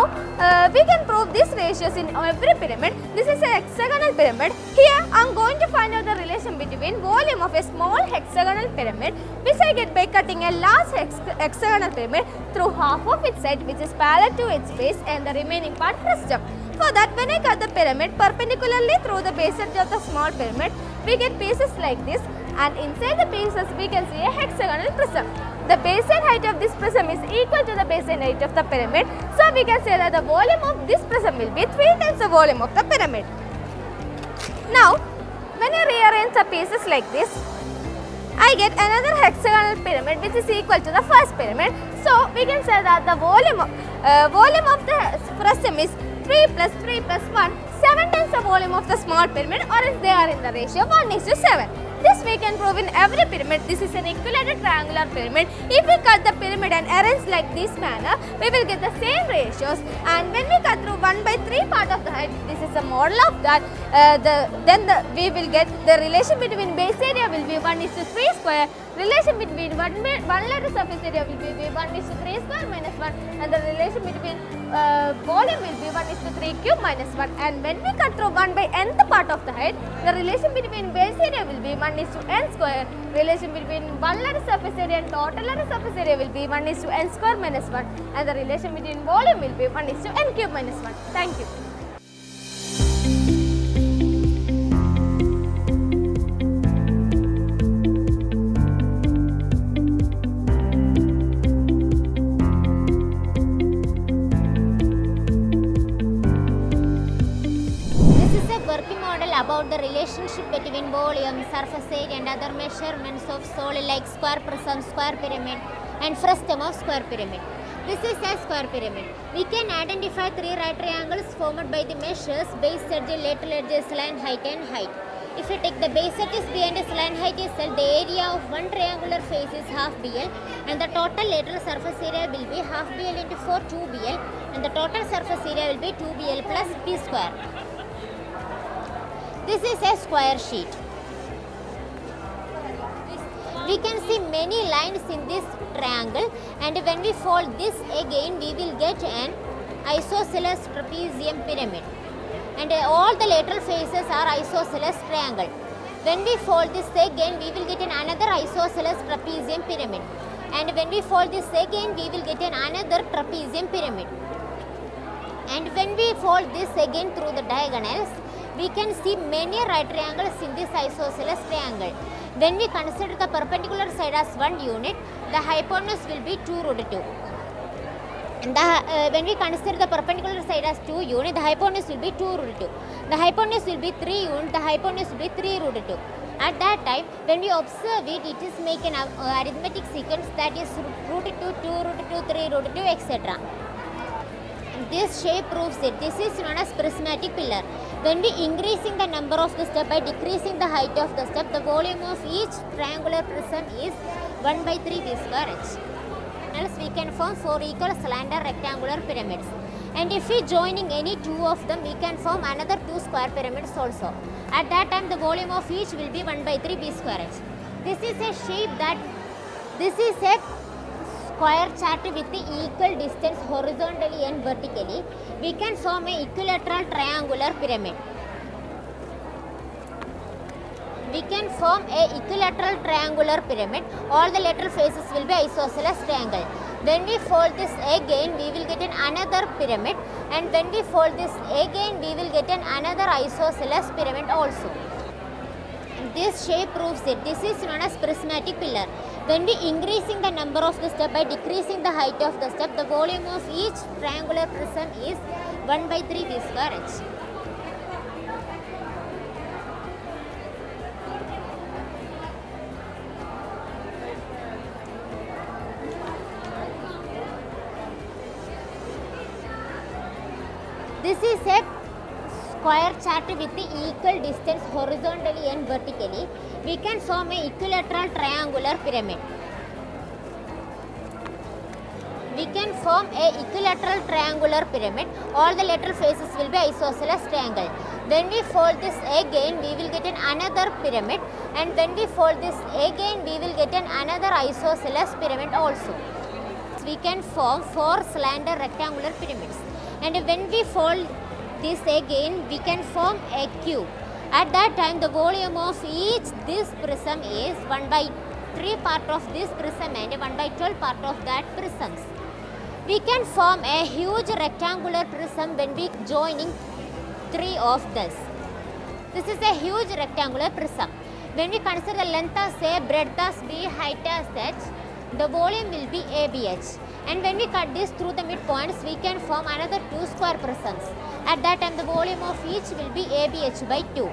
we can prove these ratios in every pyramid. This is a hexagonal pyramid. Here I am going to find out the relation between volume of a small hexagonal pyramid, which I get by cutting a large hexagonal pyramid through half of its side, which is parallel to its base, and the remaining part prism. For that, when I cut the pyramid perpendicularly through the base edge of the small pyramid, we get pieces like this, and inside the pieces we can see a hexagonal prism. The base edge height of this prism is equal to the base edge height of the pyramid, so we can say that the volume of this prism will be 3 times the volume of the pyramid. Now, when I rearrange the pieces like this, I get another hexagonal pyramid which is equal to the first pyramid. So we can say that the volume of the prism is 3 plus 3 plus 1, 7 times the volume of the small pyramid, or else they are in the ratio 1:7. This we can prove in every pyramid. This is an equilateral triangular pyramid. If we cut the pyramid and arrange like this manner, we will get the same ratios. And when we cut through 1/3 part of the height, this is a model of that. We will get the relation between base area will be 1:3 square. Relation between one lateral surface area will be 1:3 square minus 1, and the relation between volume will be 1:3 cube minus 1. And when we cut through 1/nth part of the height, the relation between base area will be 1:n square. Relation between one lateral surface area and total lateral surface area will be 1:n square minus 1, and the relation between volume will be 1:n cube minus 1. Thank you. About the relationship between volume, surface area and other measurements of solid like square prism, square pyramid and frustum of square pyramid. This is a square pyramid. We can identify 3 right triangles formed by the measures base edge, lateral edges, line height and height. If we take the base edges behind its line height itself, the area of one triangular face is half BL, and the total lateral surface area will be half BL into 4 2BL, and the total surface area will be 2BL plus B square. This is a square sheet. We can see many lines in this triangle, and when we fold this again, we will get an isosceles trapezium pyramid. And all the lateral faces are isosceles triangle. When we fold this again, we will get another isosceles trapezium pyramid. And when we fold this again, we will get another trapezium pyramid. And when we fold this again through the diagonals, we can see many right triangles in this isosceles triangle. When we consider the perpendicular side as 1 unit, the hypotenuse will be 2 root 2. And when we consider the perpendicular side as 2 unit, the hypotenuse will be 2 root 2. The hypotenuse will be 3 unit, the hypotenuse will be 3 root 2. At that time, when we observe it, it is make an arithmetic sequence that is root 2, 2 root 2, 3 root 2, etc. This shape proves it. This is known as prismatic pillar. When we increasing the number of the step by decreasing the height of the step, the volume of each triangular prism is 1/3 B square h. Else we can form 4 equal slender rectangular pyramids. And if we joining any 2 of them, we can form another 2 square pyramids also. At that time, the volume of each will be 1/3 B square h. This is a shape that, this is a square chart with the equal distance horizontally and vertically. We can form a equilateral triangular pyramid. we can form a equilateral triangular pyramid. All the lateral faces will be isosceles triangle. When we fold this again, we will get another pyramid, and when we fold this again, we will get another isosceles pyramid also. This shape proves it. This is known as prismatic pillar. When we increasing the number of the step by decreasing the height of the step, the volume of each triangular prism is 1/3 V square h. This is a square chart with the equal distance horizontally and vertically. We can form a equilateral triangular pyramid. We can form a equilateral triangular pyramid. All the lateral faces will be isosceles triangle. When we fold this again, we will get another pyramid, and when we fold this again, we will get another isosceles pyramid also. We can form 4 slender rectangular pyramids. And when we fold this again, we can form a cube. At that time, the volume of each this prism is 1/3 part of this prism and 1/12 part of that prisms. We can form a huge rectangular prism when we joining 3 of this. This is a huge rectangular prism. When we consider the length as A, breadth as B, height as H, the volume will be ABH. And when we cut this through the midpoints, we can form another 2 square prisms. At that time, the volume of each will be ABH by 2.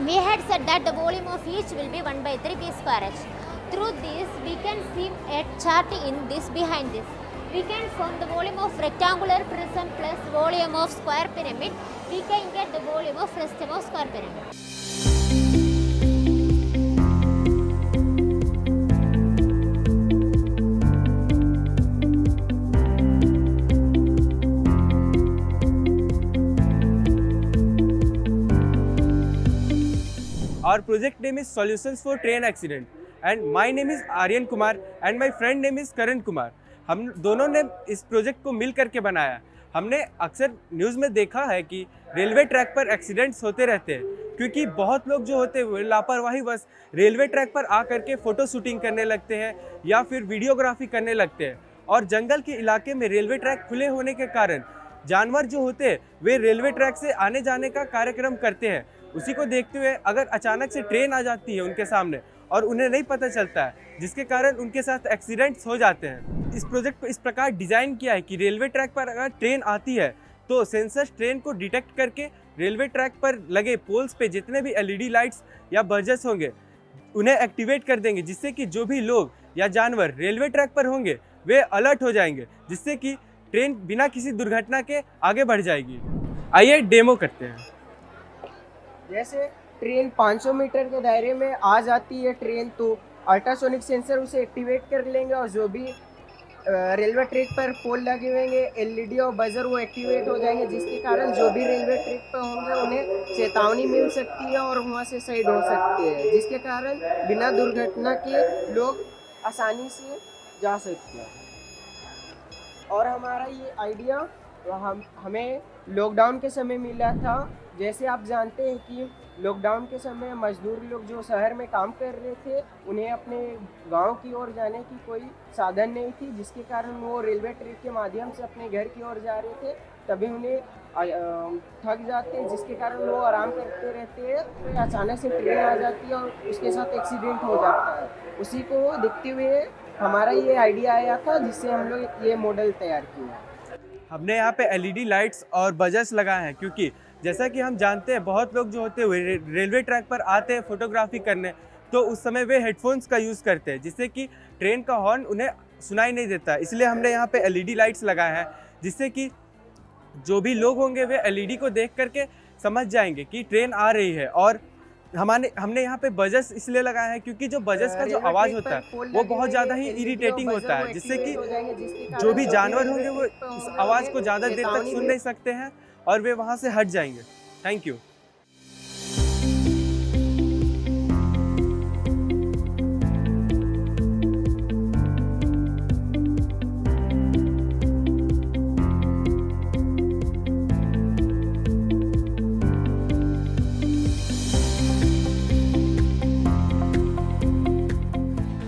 We had said that the volume of each will be 1/3 V square h. Through this, we can see a chart in this behind this. We can form the volume of rectangular prism plus volume of square pyramid. We can get the volume of frustum of square pyramid. Our project name is Solutions for Train Accident and my name is Aryan Kumar and my friend name is Karan Kumar. हम दोनों ने इस project को मिल करके बनाया। हमने अक्सर news में देखा है कि रेलवे ट्रैक पर एक्सीडेंट्स होते रहते हैं क्योंकि बहुत लोग जो होते हैं लापरवाही बस रेलवे ट्रैक पर आ करके फ़ोटो शूटिंग करने लगते हैं या फिर वीडियोग्राफी करने लगते हैं। और जंगल के इलाके में रेलवे ट्रैक खुले होने के कारण जानवर जो होते हैं वे रेलवे ट्रैक से आने जाने का कार्यक्रम करते हैं। उसी को देखते हुए अगर अचानक से ट्रेन आ जाती है उनके सामने और उन्हें नहीं पता चलता है, जिसके कारण उनके साथ एक्सीडेंट्स हो जाते हैं। इस प्रोजेक्ट को इस प्रकार डिज़ाइन किया है कि रेलवे ट्रैक पर अगर ट्रेन आती है तो सेंसर्स ट्रेन को डिटेक्ट करके रेलवे ट्रैक पर लगे पोल्स पे जितने भी LED लाइट्स या बजर्स होंगे उन्हें एक्टिवेट कर देंगे, जिससे कि जो भी लोग या जानवर रेलवे ट्रैक पर होंगे वे अलर्ट हो जाएंगे, जिससे कि ट्रेन बिना किसी दुर्घटना के आगे बढ़ जाएगी। आइए डेमो करते हैं। जैसे ट्रेन 500 मीटर के दायरे में आ जाती है ट्रेन, तो अल्ट्रासोनिक सेंसर उसे एक्टिवेट कर लेंगे और जो भी रेलवे ट्रैक पर पोल लगे होंगे LED और बजर वो एक्टिवेट हो जाएंगे, जिसके कारण जो भी रेलवे ट्रैक पर होंगे उन्हें चेतावनी मिल सकती है और वहाँ से साइड हो सकते हैं, जिसके कारण बिना दुर्घटना के लोग आसानी से जा सकते हैं। और हमारा ये आइडिया हमें लॉकडाउन के समय मिला था। जैसे आप जानते हैं कि लॉकडाउन के समय मजदूर लोग जो शहर में काम कर रहे थे उन्हें अपने गांव की ओर जाने की कोई साधन नहीं थी, जिसके कारण वो रेलवे ट्रैक के माध्यम से अपने घर की ओर जा रहे थे। तभी उन्हें थक जाते हैं, जिसके कारण वो आराम करते रहते हैं। तो अचानक से ट्रेन आ जाती है और उसके साथ एक्सीडेंट हो जाता है। उसी को देखते हुए हमारा ये आइडिया आया था, जिससे हम लोग ये मॉडल तैयार किया। हमने यहाँ पे LED लाइट्स और बजर्स लगाए हैं क्योंकि जैसा कि हम जानते हैं बहुत लोग जो होते हैं रेलवे ट्रैक पर आते हैं फोटोग्राफी करने, तो उस समय वे हेडफोन्स का यूज़ करते हैं, जिससे कि ट्रेन का हॉर्न उन्हें सुनाई नहीं देता। इसलिए हमने यहाँ पे LED लाइट्स लगाए हैं, जिससे कि जो भी लोग होंगे वे LED को देख करके समझ जाएंगे कि ट्रेन आ रही है। और हमने यहाँ पे बजर्स इसलिए लगाया है क्योंकि जो बजर्स का जो आवाज़ होता है वो बहुत ज़्यादा ही इरिटेटिंग होता है, जिससे कि जो भी जानवर होंगे वो इस आवाज़ को ज़्यादा देर तक सुन नहीं सकते हैं और वे वहाँ से हट जाएंगे। Thank you.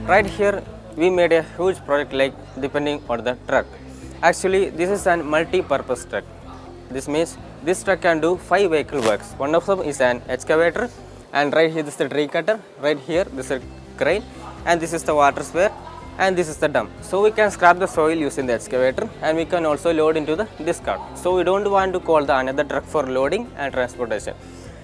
Right here we made a huge project like depending on the truck. Actually this is a multi-purpose truck. This means this truck can do 5 vehicle works. One of them is an excavator, and right here this is the tree cutter, right here this is a crane, and this is the water sprayer, and this is the dump. So we can scrap the soil using the excavator, and we can also load into the discard. So we don't want to call the another truck for loading and transportation.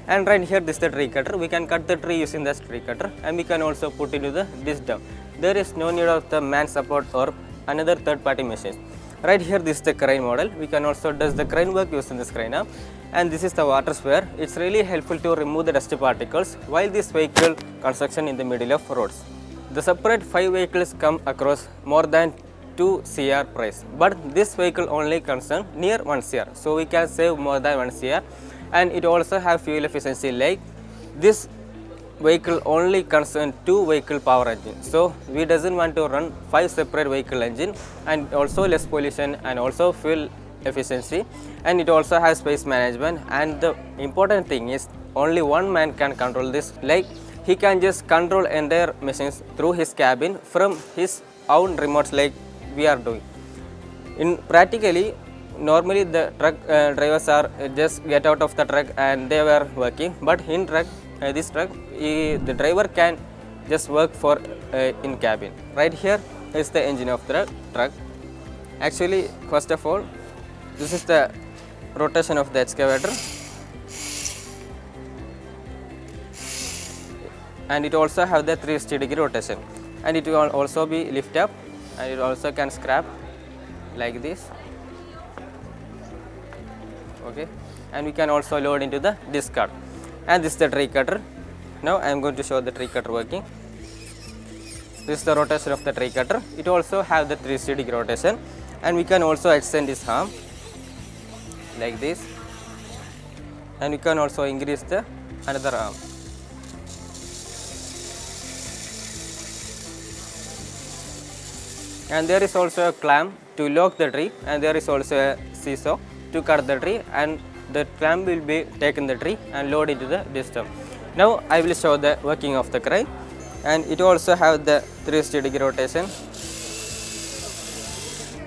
And right here this is the tree cutter. We can cut the tree using this tree cutter, and we can also put into the disc dump. There is no need of the man support or another third party machines. Right here this is the crane model. We can also do the crane work using this crane arm. And this is the water sprayer. It's really helpful to remove the dust particles while this vehicle construction in the middle of roads. The separate 5 vehicles come across more than 2 CR price, but this vehicle only concern near 1 CR. So we can save more than 1 CR, and it also have fuel efficiency like this vehicle only concern 2 vehicle power engine. So we doesn't want to run 5 separate vehicle engine, and also less pollution and also fuel efficiency, and it also has space management. And the important thing is only one man can control this, like he can just control entire machines through his cabin from his own remotes like we are doing. In practically normally the truck drivers are just get out of the truck and they were working, but in truck this truck the driver can just work for in cabin. Right here is the engine of the truck. Actually first of all this is the rotation of the excavator, and it also have the 360-degree rotation, and it will also be lift up, and it also can scrap like this. Okay, and we can also load into the discard. And this is the tree cutter. Now I am going to show the tree cutter working. This is the rotation of the tree cutter. It also have the 360-degree rotation, and we can also extend this arm like this, and we can also increase the another arm. And there is also a clamp to lock the tree, and there is also a seesaw to cut the tree, and the clamp will be taken the tree and load into the system. Now I will show the working of the crane, and it also have the 360-degree rotation,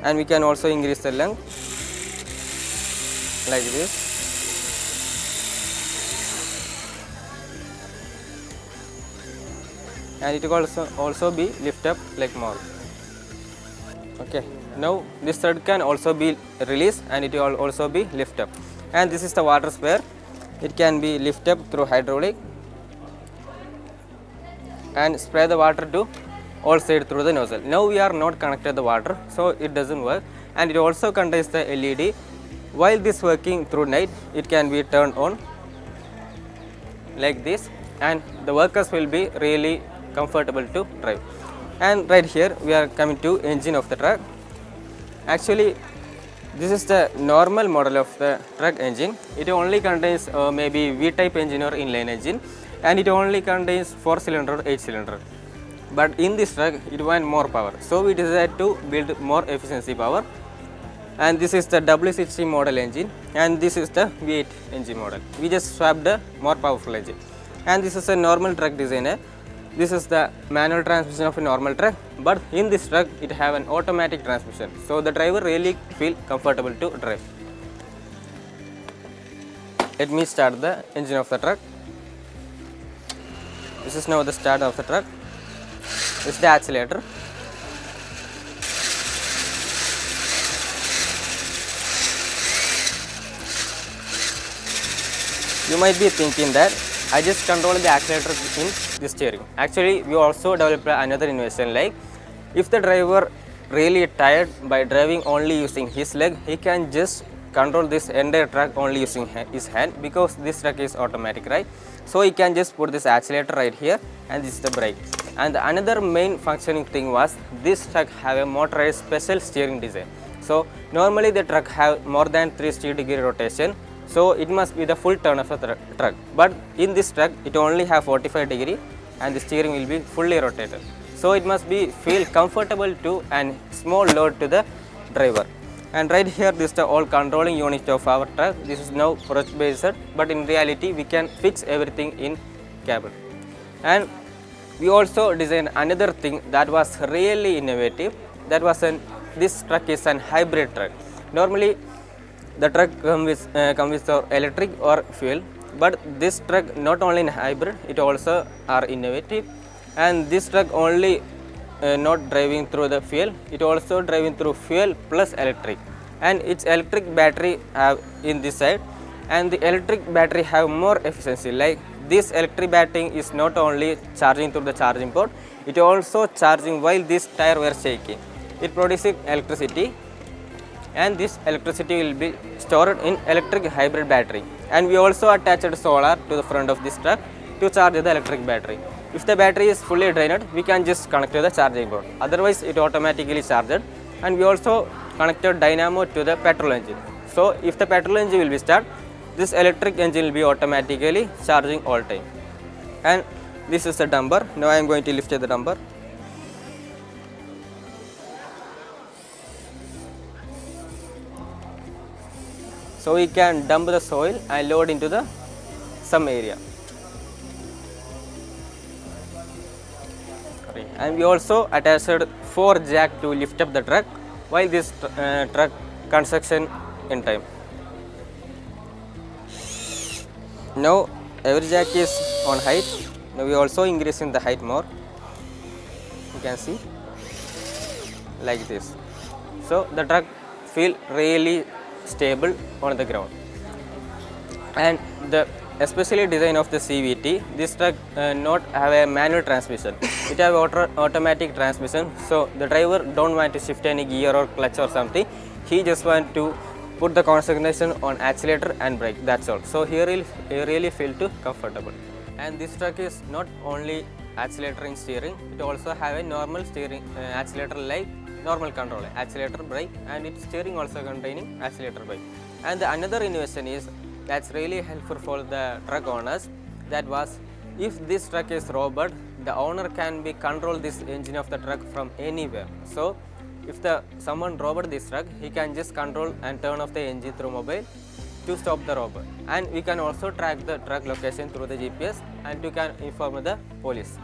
and we can also increase the length like this. And it will also be lift up like more. Okay, now this thread can also be released, and it will also be lift up. And this is the water sprayer. It can be lift up through hydraulic and spray the water to all sides through the nozzle. Now we are not connected the water, so it doesn't work. And it also contains the LED. While this working through night, it can be turned on like this, and the workers will be really comfortable to drive. And right here we are coming to engine of the truck. Actually this is the normal model of the truck engine. It only contains maybe V-type engine or inline engine, and it only contains 4-cylinder or 8-cylinder. But in this truck it wants more power, so we decided to build more efficiency power. And this is the W60 model engine, and this is the V8 engine model. We just swapped the more powerful engine. And this is a normal truck designer. This is the manual transmission of a normal truck, but in this truck it have an automatic transmission, so the driver really feel comfortable to drive. Let me start the engine of the truck. This is now the start of the truck. This is the accelerator. You might be thinking that I just control the accelerator in the steering. Actually, we also developed another innovation, like if the driver really tired by driving only using his leg, he can just control this entire truck only using his hand, because this truck is automatic, right? So he can just put this accelerator right here, and this is the brake. And another main functioning thing was this truck have a motorized special steering design. So normally the truck have more than 360-degree rotation, so it must be the full turn of the truck. But in this truck it only have 45-degree, and the steering will be fully rotated. So it must be feel comfortable to and small load to the driver. And right here this is the all controlling unit of our truck. This is now approach based, but in reality we can fix everything in cabin. And we also designed another thing that was really innovative. That was this truck is an hybrid truck. Normally, the truck comes with electric or fuel, but this truck not only in hybrid, it also are innovative, and this truck only not driving through the fuel, it also driving through fuel plus electric, and its electric battery have in this side, and the electric battery have more efficiency. Like this electric battery is not only charging through the charging port, it also charging while this tire were shaking. It produces electricity, and this electricity will be stored in electric hybrid battery, and we also attached solar to the front of this truck to charge the electric battery. If the battery is fully drained, we can just connect to the charging port, otherwise it automatically charged. And we also connected dynamo to the petrol engine, so if the petrol engine will be start, this electric engine will be automatically charging all time. And this is the dumper. Now I am going to lift the dumper. So we can dump the soil and load into the some area. And we also attached 4 jacks to lift up the truck while this truck construction in time. Now every jack is on height. Now we also increasing the height more. You can see like this. So the truck feel really stable on the ground. And the especially design of the CVT, this truck not have a manual transmission, it have automatic transmission, so the driver don't want to shift any gear or clutch or something, he just want to put the concentration on accelerator and brake, that's all. So here you really feel too comfortable. And this truck is not only accelerator in steering, it also have a normal steering accelerator like normal control, accelerator, brake, and its steering also containing accelerator, brake. And the another innovation is that's really helpful for the truck owners. That was, if this truck is robot, the owner can be control this engine of the truck from anywhere. So if someone robot this truck, he can just control and turn off the engine through mobile to stop the robot. And we can also track the truck location through the GPS, and you can inform the police.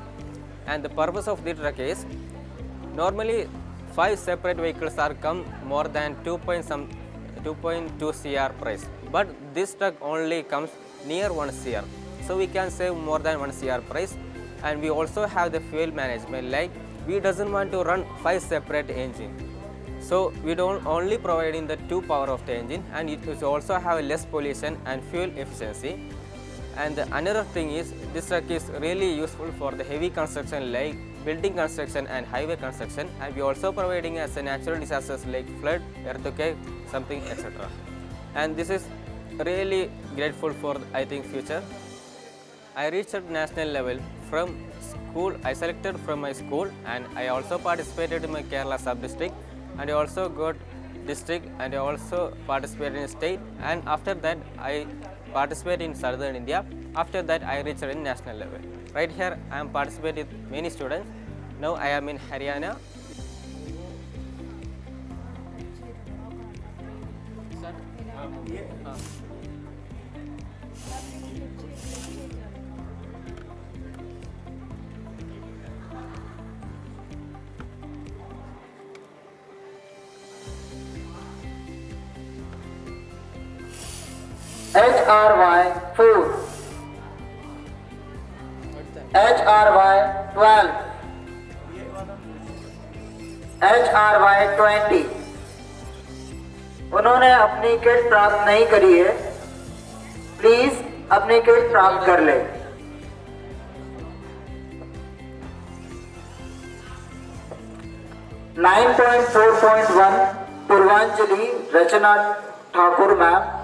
And the purpose of the truck is, normally 5 separate vehicles are come more than 2.2 CR price, but this truck only comes near 1 CR, so we can save more than 1 CR price. And we also have the fuel management, like we doesn't want to run 5 separate engine, so we don't only providing the 2 power of the engine, and it will also have less pollution and fuel efficiency. And the another thing is, this truck is really useful for the heavy construction like building construction and highway construction, and we also providing as a natural disasters like flood, earthquake, something, etc. And this is really grateful for, I think, future. I reached at national level from school. I selected from my school, and I also participated in my Kerala sub-district, and I also got district, and I also participated in state, and after that I participated in Southern India. After that I reached in national level. Right here I am participating with many students. Now I am in Haryana. HRY 4, HRY 12, HRY 20। उन्होंने अपनी kit प्राप्त नहीं करी है, please अपनी kit प्राप्त कर ले। 9.4.1 Purvanjali Rachna Thakur ma'am.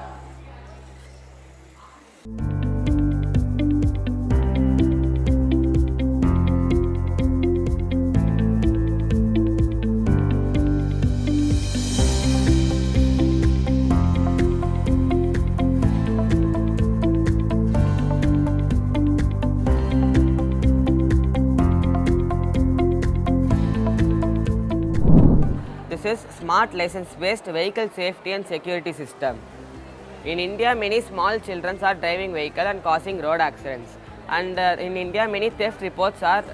This is smart license-based vehicle safety and security system. In India, many small children are driving vehicle and causing road accidents. and in India many theft reports are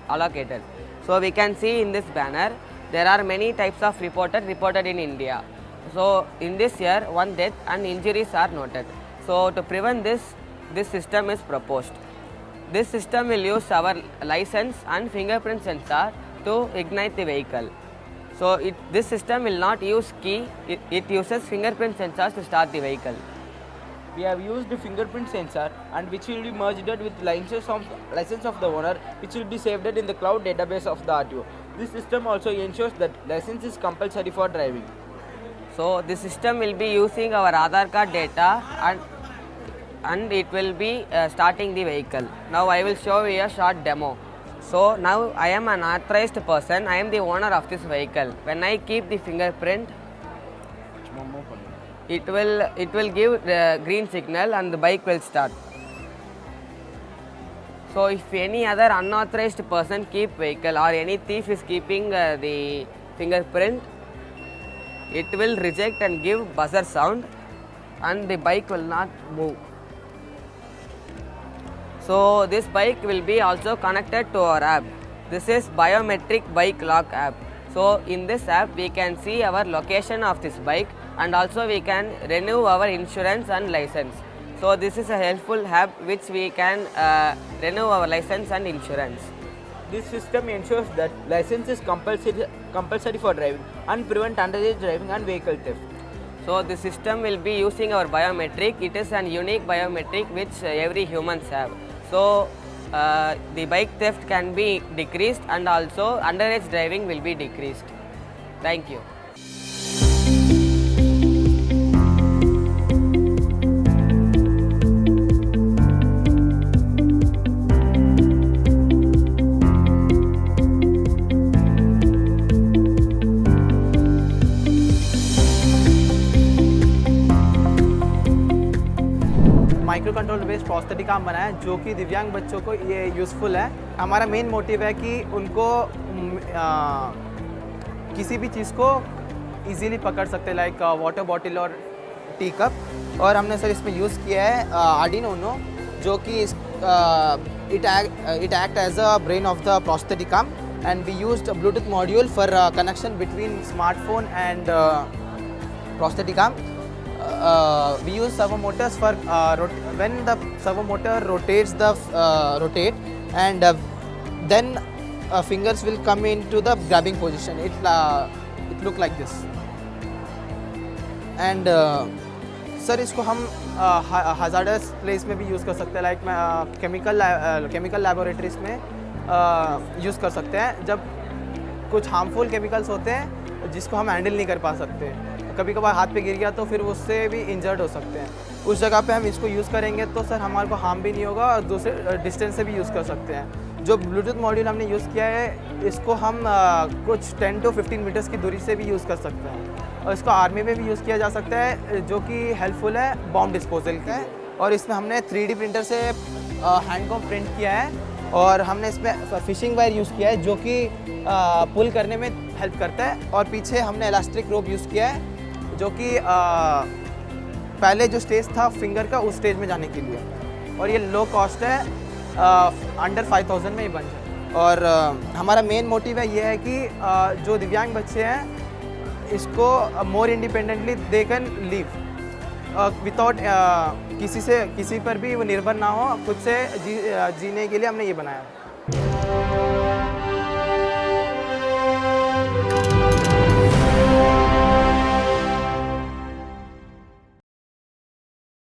allocated. So we can see in this banner there are many types of reported in India. So in this year, one death and injuries are noted. So to prevent this, this system is proposed. This system will use our license and fingerprint sensor to ignite the vehicle. So this system will not use key, it uses fingerprint sensors to start the vehicle. We have used the fingerprint sensor and which will be merged with license of the owner, which will be saved in the cloud database of the RTO. This system also ensures that license is compulsory for driving. So the system will be using our Aadhaar card data and it will be starting the vehicle. Now I will show you a short demo. So now I am an authorized person, I am the owner of this vehicle. When I keep the fingerprint, it will give the green signal and the bike will start. So if any other unauthorized person keep vehicle or any thief is keeping the fingerprint, it will reject and give buzzer sound and the bike will not move. So this bike will be also connected to our app. This is biometric bike lock app. So in this app we can see our location of this bike and also we can renew our insurance and license. So this is a helpful app which we can renew our license and insurance. This system ensures that license is compulsory for driving and prevent underage driving and vehicle theft. So the system will be using our biometric. It is an unique biometric which every humans have. So the bike theft can be decreased and also underage driving will be decreased. Thank you. Micro control based prosthetic arm बनाया है जो कि दिव्यांग बच्चों को ये useful है। हमारा मेन मोटिव है कि उनको किसी भी चीज़ को इजीली पकड़ सकते, लाइक वाटर बॉटल और टी कप। और हमने सर इसमें यूज़ किया है आर्डिनो ऊनो, जो कि it act as a brain of the prosthetic arm and we used Bluetooth module for connection between smartphone and prosthetic arm. We use servo motors for when the servo motor rotates rotate and then fingers will come into the grabbing position. It look like this. And sir इसको हम hazardous place में भी use कर सकते हैं, like chemical laboratories में use कर सकते हैं जब कुछ हार्मफुल केमिकल्स होते हैं जिसको हम हैंडल नहीं कर पा सकते. कभी कभार हाथ पे गिर गया तो फिर उससे भी इंजर्ड हो सकते हैं. उस जगह पे हम इसको यूज़ करेंगे तो सर हमारे को हार्म भी नहीं होगा और दूसरे डिस्टेंस से भी यूज़ कर सकते हैं. जो ब्लूटूथ मॉड्यूल हमने यूज़ किया है इसको हम कुछ 10 to 15 मीटर्स की दूरी से भी यूज़ कर सकते हैं और इसको आर्मी में भी यूज़ किया जा सकता है जो कि हेल्पफुल है बॉम्ब डिस्पोजल का है. और इसमें हमने 3D प्रिंटर से हैंड को प्रिंट किया है और हमने इसमें फिशिंग वायर यूज़ किया है जो कि पुल करने में हेल्प करता है. और पीछे हमने इलास्टिक रोप यूज़ किया है जो कि पहले जो स्टेज था फिंगर का उस स्टेज में जाने के लिए. और ये लो कॉस्ट है, अंडर 5000 में ही बन जाए. और हमारा मेन मोटिव है ये है कि जो दिव्यांग बच्चे हैं इसको more independently they can live without किसी पर भी वो निर्भर ना हो, खुद से जीने के लिए हमने ये बनाया.